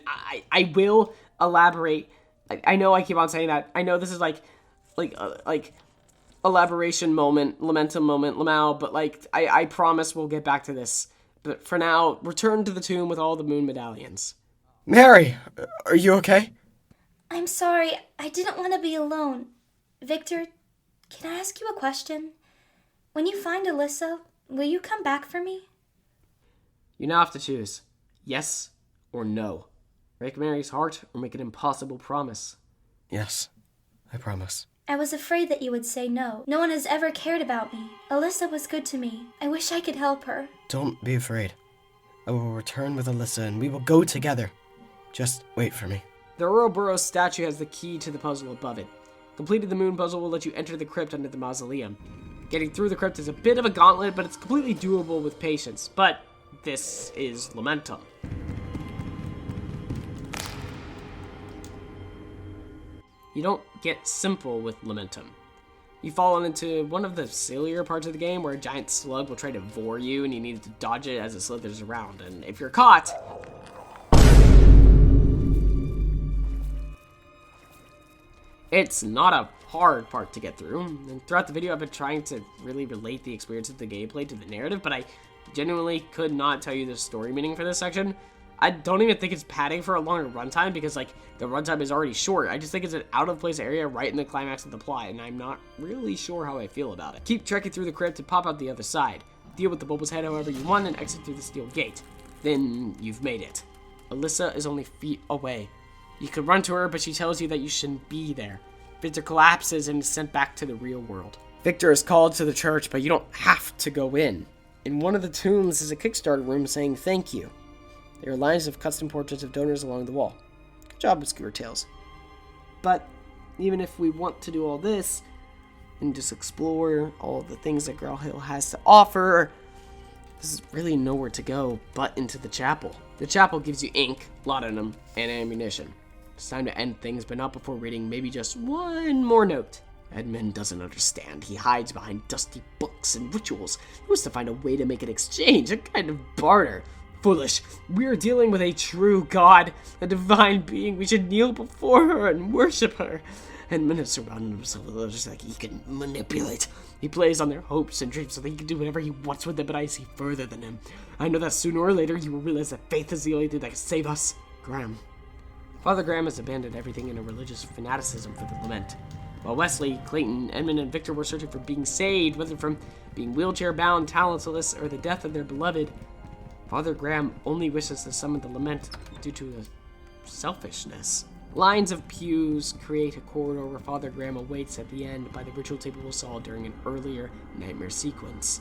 I will elaborate. I know I keep on saying that. I know this is like elaboration moment, Lamentum moment, Lamau, but I promise we'll get back to this. But for now, return to the tomb with all the moon medallions. Mary, are you okay? I'm sorry, I didn't want to be alone. Victor, can I ask you a question? When you find Alissa, will you come back for me? You now have to choose yes or no. Break Mary's heart or make an impossible promise. Yes, I promise. I was afraid that you would say no. No one has ever cared about me. Alissa was good to me. I wish I could help her. Don't be afraid. I will return with Alissa and we will go together. Just wait for me. The Oruboros statue has the key to the puzzle above it. Completing the moon puzzle will let you enter the crypt under the mausoleum. Getting through the crypt is a bit of a gauntlet, but it's completely doable with patience. But this is Lamentum. You don't get simple with Lamentum. You've fallen into one of the sillier parts of the game where a giant slug will try to vor you and you need to dodge it as it slithers around. And if you're caught, it's not a hard part to get through, and throughout the video I've been trying to really relate the experience of the gameplay to the narrative, but I genuinely could not tell you the story meaning for this section. I don't even think it's padding for a longer runtime because, the runtime is already short. I just think it's an out-of-place area right in the climax of the plot, and I'm not really sure how I feel about it. Keep trekking through the crypt and pop out the other side. Deal with the Bulbous Head however you want and exit through the steel gate. Then you've made it. Alissa is only feet away. You could run to her, but she tells you that you shouldn't be there. Victor collapses and is sent back to the real world. Victor is called to the church, but you don't have to go in. In one of the tombs is a Kickstarter room saying thank you. There are lines of custom portraits of donors along the wall. Good job, Obscure Tales. But even if we want to do all this and just explore all the things that Grau Hill has to offer, there's really nowhere to go but into the chapel. The chapel gives you ink, laudanum, and ammunition. It's time to end things, but not before reading maybe just one more note. Edmund doesn't understand. He hides behind dusty books and rituals. He wants to find a way to make an exchange, a kind of barter. Foolish. We are dealing with a true God, a divine being. We should kneel before her and worship her. Edmund has surrounded himself with others that he can manipulate. He plays on their hopes and dreams so that he can do whatever he wants with them, but I see further than him. I know that sooner or later you will realize that faith is the only thing that can save us. Graham. Father Graham has abandoned everything in a religious fanaticism for the lament. While Wesley, Clayton, Edmund, and Victor were searching for being saved, whether from being wheelchair-bound, talentless, or the death of their beloved, Father Graham only wishes to summon the lament due to a selfishness. Lines of pews create a corridor where Father Graham awaits at the end by the ritual table we saw during an earlier nightmare sequence.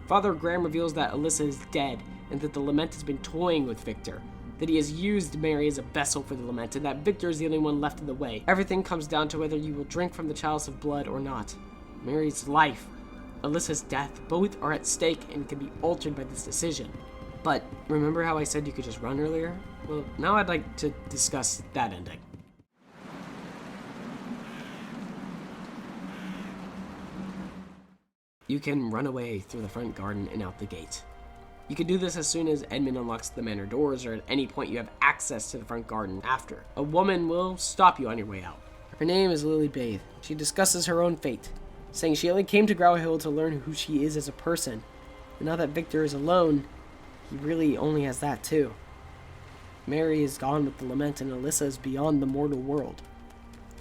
Father Graham reveals that Alissa is dead and that the lament has been toying with Victor, that he has used Mary as a vessel for the lament, and that Victor is the only one left in the way. Everything comes down to whether you will drink from the chalice of blood or not. Mary's life, Alissa's death, both are at stake and can be altered by this decision. But remember how I said you could just run earlier? Well, now I'd like to discuss that ending. You can run away through the front garden and out the gate. You can do this as soon as Edmund unlocks the manor doors, or at any point you have access to the front garden after. A woman will stop you on your way out. Her name is Lily Bathe. She discusses her own fate, saying she only came to Grau Hill to learn who she is as a person. And now that Victor is alone, he really only has that too. Mary is gone with the lament and Alissa is beyond the mortal world.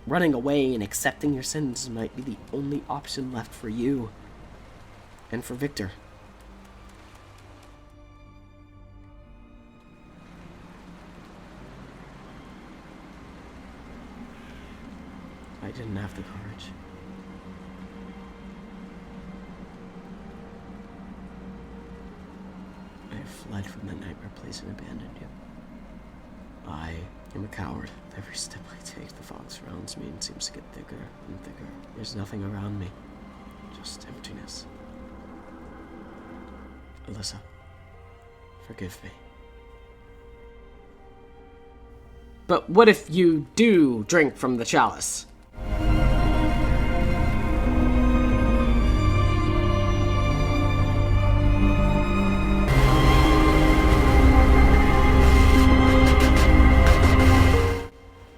Running away and accepting your sins might be the only option left for you. And for Victor. I didn't have the courage. I fled from the nightmare place and abandoned you. I am a coward. With every step I take, the fog surrounds me and seems to get thicker and thicker. There's nothing around me, just emptiness. Alissa, forgive me. But what if you do drink from the chalice?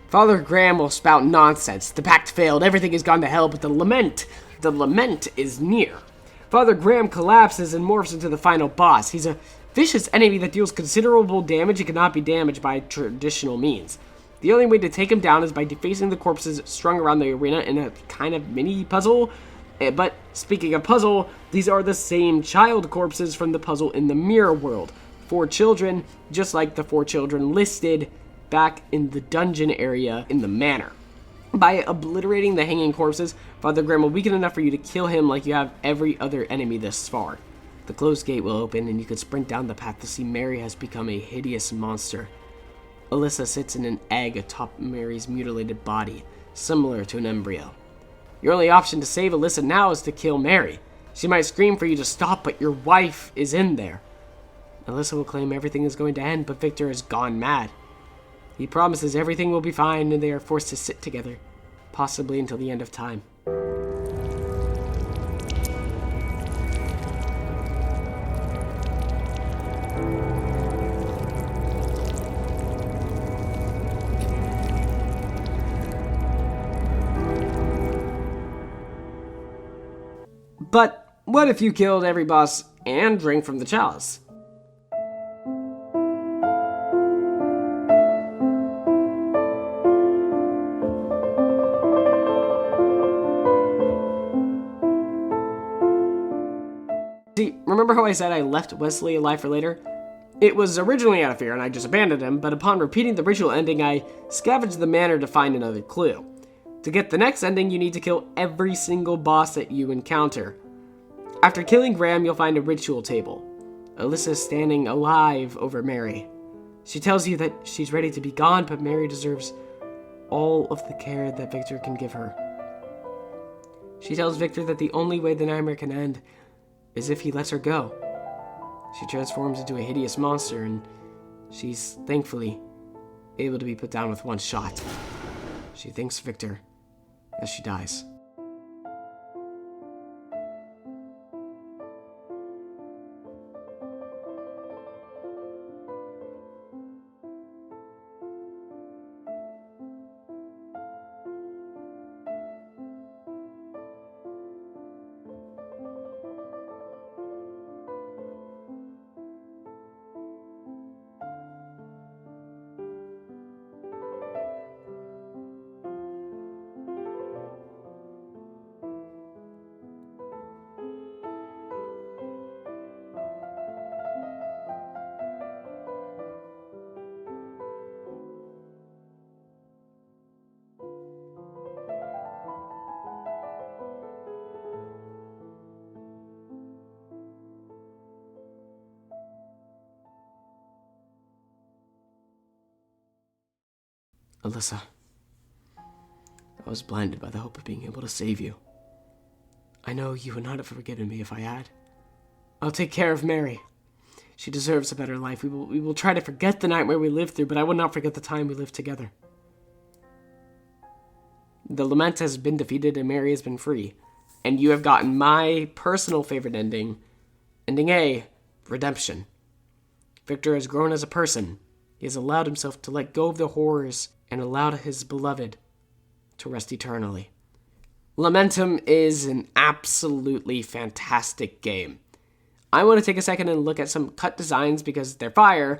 Father Graham will spout nonsense. The pact failed, everything has gone to hell, but the lament is near. Father Graham collapses and morphs into the final boss. He's a vicious enemy that deals considerable damage and cannot be damaged by traditional means. The only way to take him down is by defacing the corpses strung around the arena in a kind of mini puzzle. But speaking of puzzle, these are the same child corpses from the puzzle in the mirror world. 4 children, just like the 4 children listed back in the dungeon area in the manor. By obliterating the hanging corpses, Father Graham will weaken enough for you to kill him like you have every other enemy thus far. The closed gate will open and you can sprint down the path to see Mary has become a hideous monster. Alissa sits in an egg atop Mary's mutilated body, similar to an embryo. Your only option to save Alissa now is to kill Mary. She might scream for you to stop, but your wife is in there. Alissa will claim everything is going to end, but Victor has gone mad. He promises everything will be fine and they are forced to sit together, possibly until the end of time. But what if you killed every boss and drank from the chalice? See, remember how I said I left Wesley alive for later? It was originally out of fear and I just abandoned him, but upon repeating the ritual ending, I scavenged the manor to find another clue. To get the next ending, you need to kill every single boss that you encounter. After killing Graham, you'll find a ritual table. Alissa is standing alive over Mary. She tells you that she's ready to be gone, but Mary deserves all of the care that Victor can give her. She tells Victor that the only way the nightmare can end is if he lets her go. She transforms into a hideous monster, and she's thankfully able to be put down with one shot. She thanks Victor as she dies. Alissa, I was blinded by the hope of being able to save you. I know you would not have forgiven me if I had. I'll take care of Mary. She deserves a better life. We will try to forget the nightmare we lived through, but I will not forget the time we lived together. The lament has been defeated and Mary has been free. And you have gotten my personal favorite ending. Ending A, redemption. Victor has grown as a person. He has allowed himself to let go of the horrors and allowed his beloved to rest eternally. Lamentum is an absolutely fantastic game. I want to take a second and look at some cut designs because they're fire,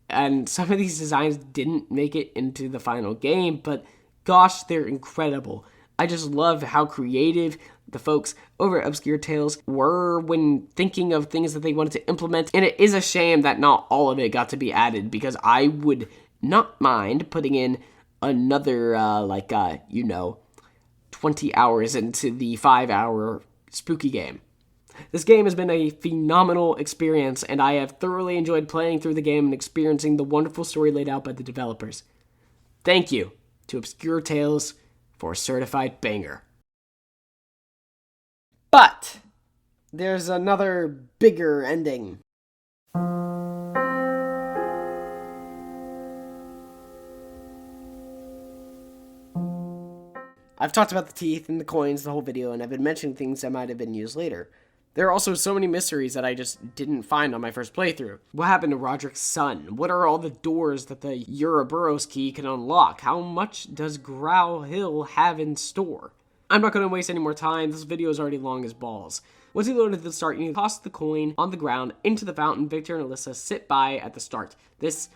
and some of these designs didn't make it into the final game, but gosh, they're incredible. I just love how creative the folks over at Obscure Tales were when thinking of things that they wanted to implement, and it is a shame that not all of it got to be added, because I would not mind putting in another, 20 hours into the 5-hour spooky game. This game has been a phenomenal experience, and I have thoroughly enjoyed playing through the game and experiencing the wonderful story laid out by the developers. Thank you to Obscure Tales for a certified banger. But there's another bigger ending. I've talked about the teeth and the coins the whole video, and I've been mentioning things that might have been used later. There are also so many mysteries that I just didn't find on my first playthrough. What happened to Roderick's son? What are all the doors that the Oruboros key can unlock? How much does Grau Hill have in store? I'm not going to waste any more time. This video is already long as balls. Once you load at the start, you need to toss the coin on the ground into the fountain. Victor and Alissa sit by at the start. This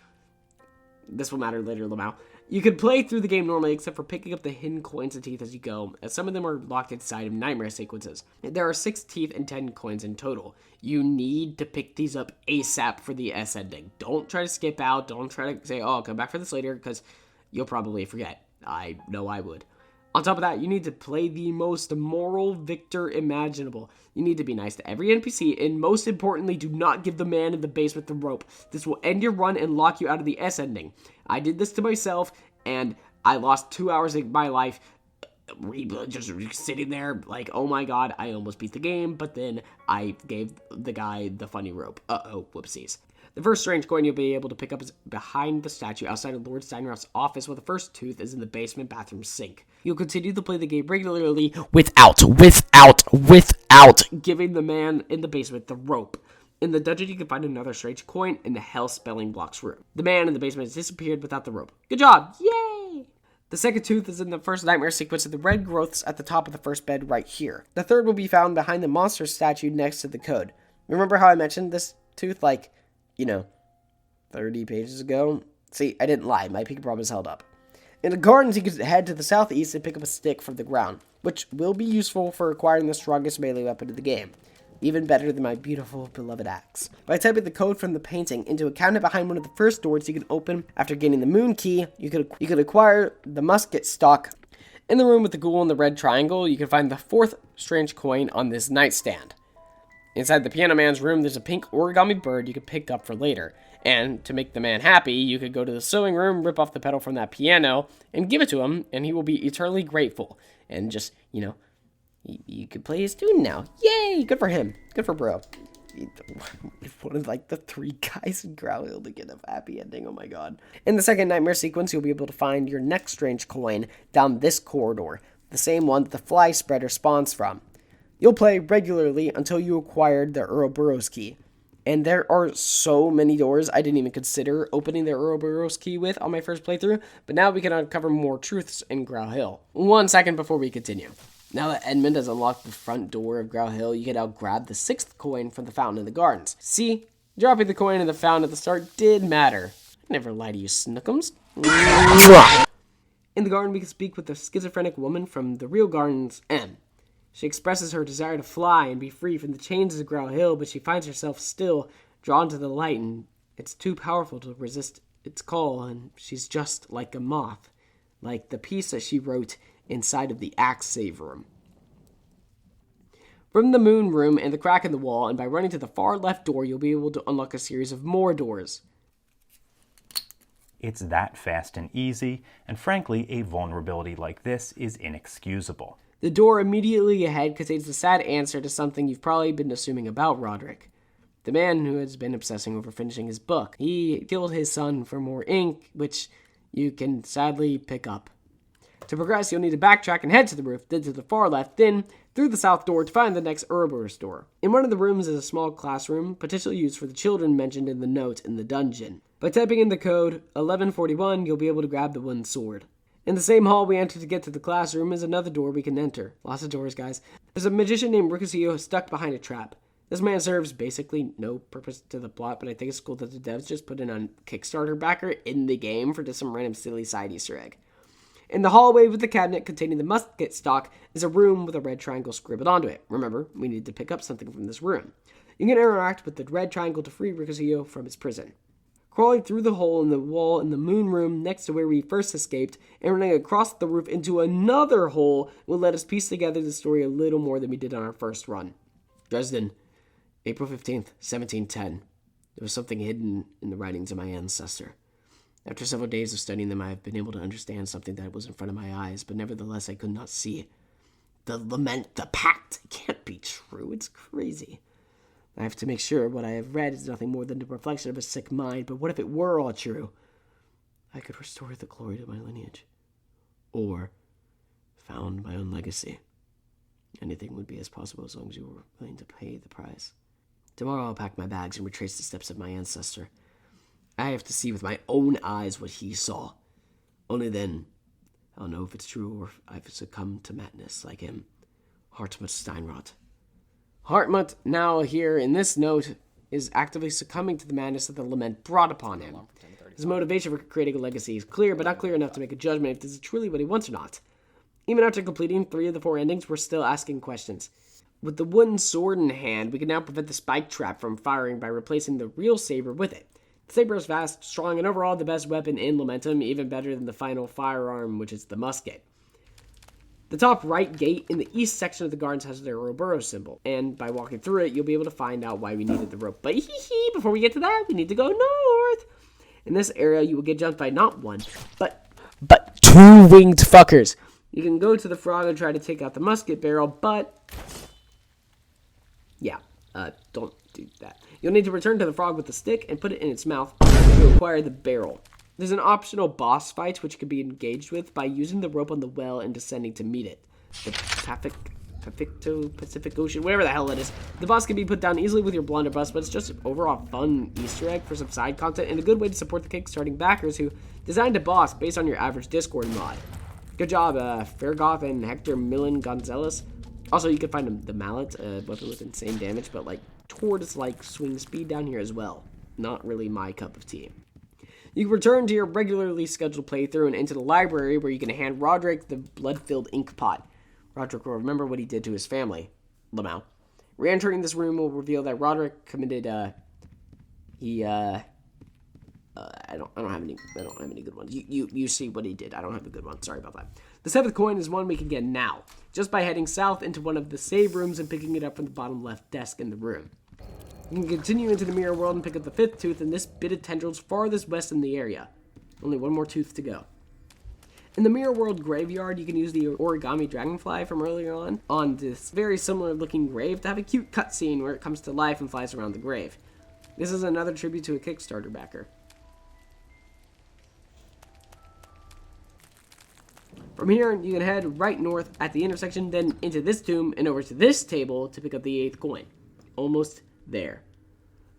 will matter later, Lamau. You can play through the game normally, except for picking up the hidden coins and teeth as you go, as some of them are locked inside of nightmare sequences. There are 6 teeth and 10 coins in total. You need to pick these up ASAP for the S ending. Don't try to skip out. Don't try to say, oh, I'll come back for this later, because you'll probably forget. I know I would. On top of that, you need to play the most moral Victor imaginable. You need to be nice to every NPC, and most importantly, do not give the man in the basement the rope. This will end your run and lock you out of the S ending. I did this to myself, and I lost 2 hours of my life just sitting there like, oh my god, I almost beat the game, but then I gave the guy the funny rope. Uh-oh, whoopsies. The first strange coin you'll be able to pick up is behind the statue outside of Lord Steinrot's office, while the first tooth is in the basement bathroom sink. You'll continue to play the game regularly without giving the man in the basement the rope. In the dungeon, you can find another strange coin in the Hell Spelling Blocks room. The man in the basement has disappeared without the rope. Good job! Yay! The second tooth is in the first nightmare sequence of the red growths at the top of the first bed right here. The third will be found behind the monster statue next to the code. Remember how I mentioned this tooth, 30 pages ago? See, I didn't lie. My pinky promise held up. In the gardens, you can head to the southeast and pick up a stick from the ground, which will be useful for acquiring the strongest melee weapon in the game. Even better than my beautiful, beloved axe. By typing the code from the painting into a cabinet behind one of the first doors you can open after gaining the moon key, you could acquire the musket stock. In the room with the ghoul and the red triangle, you can find the 4th strange coin on this nightstand. Inside the piano man's room, there's a pink origami bird you could pick up for later. And to make the man happy, you could go to the sewing room, rip off the pedal from that piano, and give it to him, and he will be eternally grateful. And just, you could play his tune now. Yay! Good for him. Good for bro. One of the 3 guys in Grau Hill to get a happy ending. Oh my god. In the second nightmare sequence, you'll be able to find your next strange coin down this corridor. The same one that the fly spreader spawns from. You'll play regularly until you acquired the Oruboros key. And there are so many doors I didn't even consider opening the Oruboros key with on my first playthrough, but now we can uncover more truths in Grau Hill. 1 second before we continue. Now that Edmund has unlocked the front door of Grau Hill, you can now grab the 6th coin from the fountain in the gardens. See, dropping the coin in the fountain at the start did matter. I never lie to you, Snookums. In the garden, we can speak with the schizophrenic woman from the real gardens, M. She expresses her desire to fly and be free from the chains of Grau Hill, but she finds herself still drawn to the light, and it's too powerful to resist its call, and she's just like a moth, like the piece that she wrote inside of the axe save room. From the moon room and the crack in the wall, and by running to the far left door, you'll be able to unlock a series of more doors. It's that fast and easy, and frankly, a vulnerability like this is inexcusable. The door immediately ahead contains the sad answer to something you've probably been assuming about Roderick. The man who has been obsessing over finishing his book. He killed his son for more ink, which you can sadly pick up. To progress, you'll need to backtrack and head to the roof, then to the far left, then through the south door to find the next Oruboros door. In one of the rooms is a small classroom, potentially used for the children mentioned in the note in the dungeon. By typing in the code 1141, you'll be able to grab the wooden sword. In the same hall we entered to get to the classroom is another door we can enter. Lots of doors, guys. There's a magician named Ricocchio stuck behind a trap. This man serves basically no purpose to the plot, but I think it's cool that the devs just put in a Kickstarter backer in the game for just some random silly side Easter egg. In the hallway with the cabinet containing the musket stock is a room with a red triangle scribbled onto it. Remember, we need to pick up something from this room. You can interact with the red triangle to free Ricocchio from his prison. Crawling through the hole in the wall in the moon room next to where we first escaped, and running across the roof into another hole will let us piece together the story a little more than we did on our first run. Dresden, April 15th, 1710. There was something hidden in the writings of my ancestor. After several days of studying them, I have been able to understand something that was in front of my eyes, but nevertheless I could not see. The lament, the pact, it can't be true. It's crazy. I have to make sure what I have read is nothing more than the reflection of a sick mind, but what if it were all true? I could restore the glory to my lineage, or found my own legacy. Anything would be as possible as long as you were willing to pay the price. Tomorrow I'll pack my bags and retrace the steps of my ancestor. I have to see with my own eyes what he saw. Only then I'll know if it's true or if I've succumbed to madness like him. Hartmut Steinrot. Hartmut, now here in this note, is actively succumbing to the madness that the lament brought upon him. His motivation for creating a legacy is clear, but not clear enough to make a judgment if this is truly what he wants or not. Even after completing 3 of the 4 endings, we're still asking questions. With the wooden sword in hand, we can now prevent the spike trap from firing by replacing the real saber with it. The saber is fast, strong, and overall the best weapon in Lamentum, even better than the final firearm, which is the musket. The top right gate in the east section of the gardens has their Oruboros symbol, and by walking through it, you'll be able to find out why we needed the rope. But before we get to that, we need to go north. In this area, you will get jumped by not one, but 2 winged fuckers. You can go to the frog and try to take out the musket barrel, but yeah, don't do that. You'll need to return to the frog with the stick and put it in its mouth to acquire the barrel. There's an optional boss fight which can be engaged with by using the rope on the well and descending to meet it. The Pacific Ocean, whatever the hell it is. The boss can be put down easily with your blunderbuss, but it's just an overall fun Easter egg for some side content and a good way to support the Kickstarting backers who designed a boss based on your average Discord mod. Good job, Fairgoth and Hector Millen Gonzalez. Also, you can find the mallet, weapon with insane damage, but like tortoise-like swing speed down here as well. Not really my cup of tea. You can return to your regularly scheduled playthrough and into the library where you can hand Rodri the blood-filled ink pot. Rodri will remember what he did to his family. Lamau. Re-entering this room will reveal that Rodri committed, I don't have any good ones. You see what he did. I don't have a good one. Sorry about that. The 7th coin is one we can get now, just by heading south into one of the save rooms and picking it up from the bottom left desk in the room. You can continue into the mirror world and pick up the 5th tooth in this bit of tendrils farthest west in the area. Only one more tooth to go. In the mirror world graveyard, you can use the origami dragonfly from earlier on this very similar looking grave to have a cute cutscene where it comes to life and flies around the grave. This is another tribute to a Kickstarter backer. From here, you can head right north at the intersection, then into this tomb and over to this table to pick up the 8th coin. Almost there.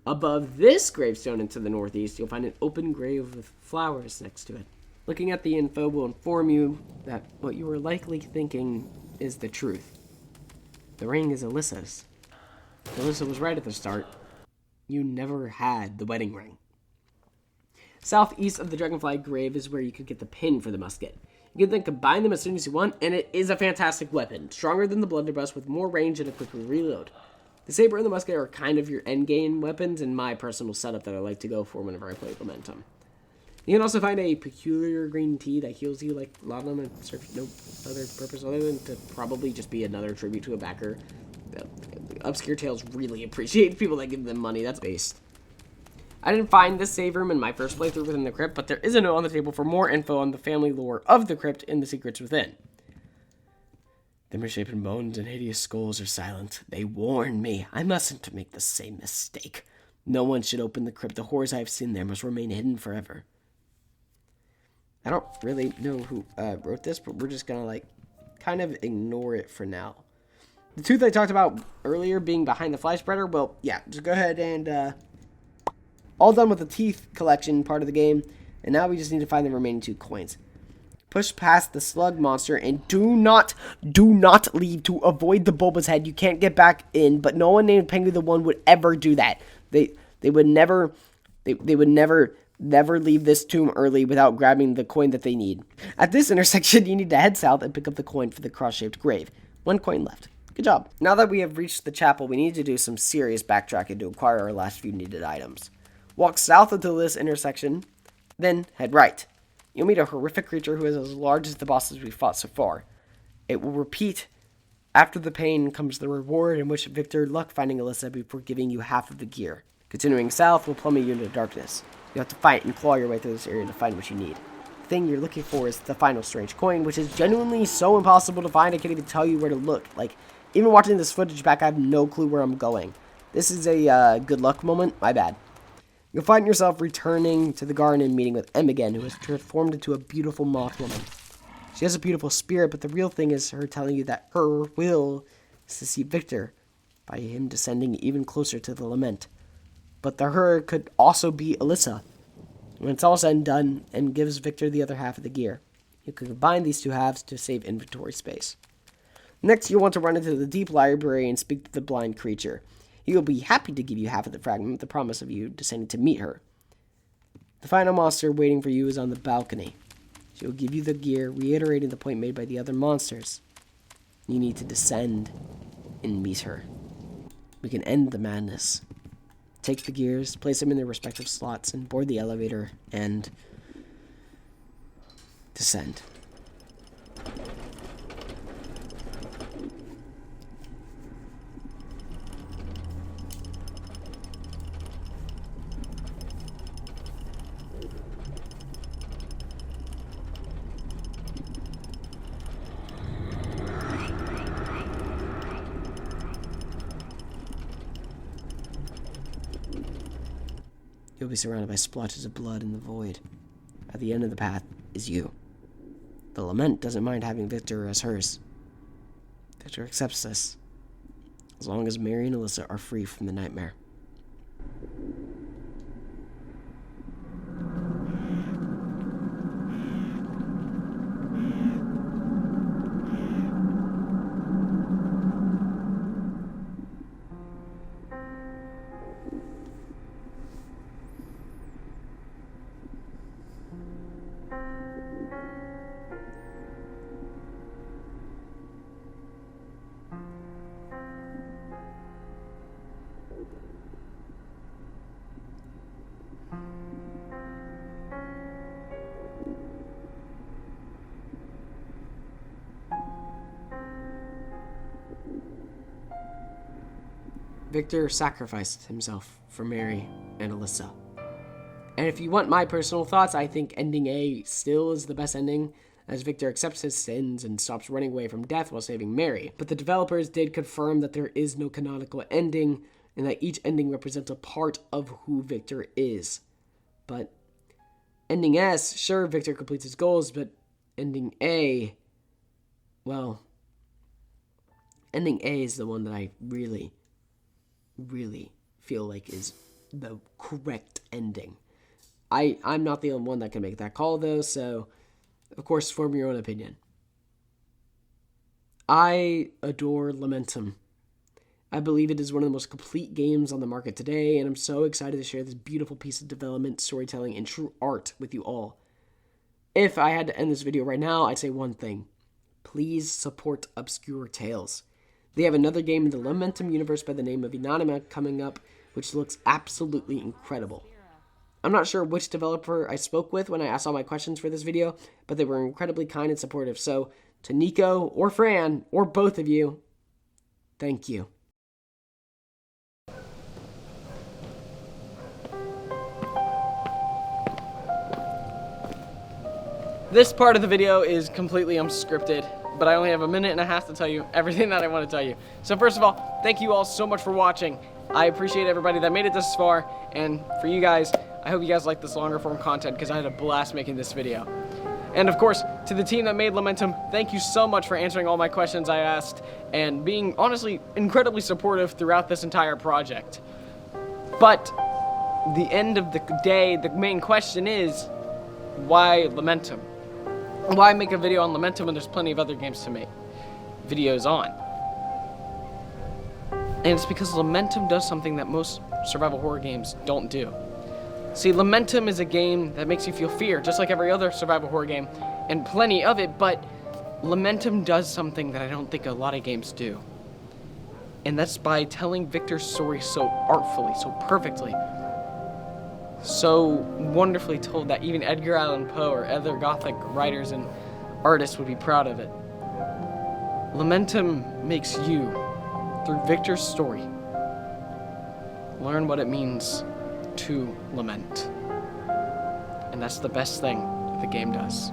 Above this gravestone and to the northeast, you'll find an open grave with flowers next to it. Looking at the info will inform you that what you were likely thinking is the truth. The ring is Alissa's. Alissa was right at the start. You never had the wedding ring. Southeast of the dragonfly grave is where you could get the pin for the musket. You can then combine them as soon as you want, and it is a fantastic weapon. Stronger than the blunderbuss with more range and a quicker reload. The saber and the musket are kind of your endgame weapons in my personal setup that I like to go for whenever I play Lamentum. You can also find a peculiar green tea that heals you like laudanum and serves no other purpose other than to probably just be another tribute to a backer. Obscure Tales really appreciate people that give them money. That's based. I didn't find this save room in my first playthrough within the crypt, but there is a note on the table for more info on the family lore of the crypt and the secrets within. The misshapen bones and hideous skulls are silent. They warn me. I mustn't make the same mistake. No one should open the crypt. The horrors I have seen there must remain hidden forever. I don't really know who wrote this, but we're just gonna, kind of ignore it for now. The tooth I talked about earlier being behind the fly spreader, well, yeah, just go ahead and, all done with the teeth collection part of the game, and now we just need to find the remaining 2 coins. Push past the slug monster, and do not leave to avoid the Bulba's head. You can't get back in, but no one named Pengu the One would ever do that. They would never leave this tomb early without grabbing the coin that they need. At this intersection, you need to head south and pick up the coin for the cross-shaped grave. 1 coin left. Good job. Now that we have reached the chapel, we need to do some serious backtracking to acquire our last few needed items. Walk south until this intersection, then head right. You'll meet a horrific creature who is as large as the bosses we've fought so far. It will repeat After the pain comes the reward, in which Victor luck finding Alissa before giving you half of the gear. Continuing south will plummet you into darkness. You have to fight and claw your way through this area to find what you need. The thing you're looking for is the final strange coin, which is genuinely so impossible to find I can't even tell you where to look. Like, even watching this footage back, I have no clue where I'm going. This is a good luck moment, my bad. You'll find yourself returning to the garden and meeting with Em again, who has transformed into a beautiful moth woman. She has a beautiful spirit, but the real thing is her telling you that her will is to see Victor, by him descending even closer to the lament. But the her could also be Alissa. When it's all said and done, Em gives Victor the other half of the gear. You can combine these two halves to save inventory space. Next, you'll want to run into the deep library and speak to the blind creature. He will be happy to give you half of the fragment with the promise of you descending to meet her. The final monster waiting for you is on the balcony. She will give you the gear, reiterating the point made by the other monsters. You need to descend and meet her. We can end the madness. Take the gears, place them in their respective slots, and board the elevator, and descend. You'll be surrounded by splotches of blood in the void. At the end of the path is you. The lament doesn't mind having Victor as hers. Victor accepts this, as long as Mary and Alissa are free from the nightmare. Victor sacrificed himself for Mary and Alissa. And if you want my personal thoughts, I think ending A still is the best ending, as Victor accepts his sins and stops running away from death while saving Mary. But the developers did confirm that there is no canonical ending, and that each ending represents a part of who Victor is. But ending S, sure, Victor completes his goals, but ending A, well, ending A is the one that I really feel like is the correct ending. I'm not the only one that can make that call, though, so of course form your own opinion. I adore Lamentum. I believe it is one of the most complete games on the market today, and I'm so excited to share this beautiful piece of development, storytelling, and true art with you all. If I had to end this video right now, I'd say one thing. Please support Obscure Tales. They have another game in the Lamentum universe by the name of Inanima coming up, which looks absolutely incredible. I'm not sure which developer I spoke with when I asked all my questions for this video, but they were incredibly kind and supportive. So, to Nico or Fran, or both of you, thank you. This part of the video is completely unscripted, but I only have a minute and a half to tell you everything that I want to tell you. So first of all, thank you all so much for watching. I appreciate everybody that made it this far, and for you guys, I hope you guys like this longer form content because I had a blast making this video. And of course, to the team that made Lamentum, thank you so much for answering all my questions I asked and being honestly incredibly supportive throughout this entire project. But the end of the day, the main question is, why Lamentum? Why make a video on Lamentum when there's plenty of other games to make videos on? And it's because Lamentum does something that most survival horror games don't do. See, Lamentum is a game that makes you feel fear, just like every other survival horror game, and plenty of it, but Lamentum does something that I don't think a lot of games do. And that's by telling Victor's story so artfully, so perfectly, so wonderfully told that even Edgar Allan Poe or other Gothic writers and artists would be proud of it. Lamentum makes you, through Victor's story, learn what it means to lament. And that's the best thing the game does.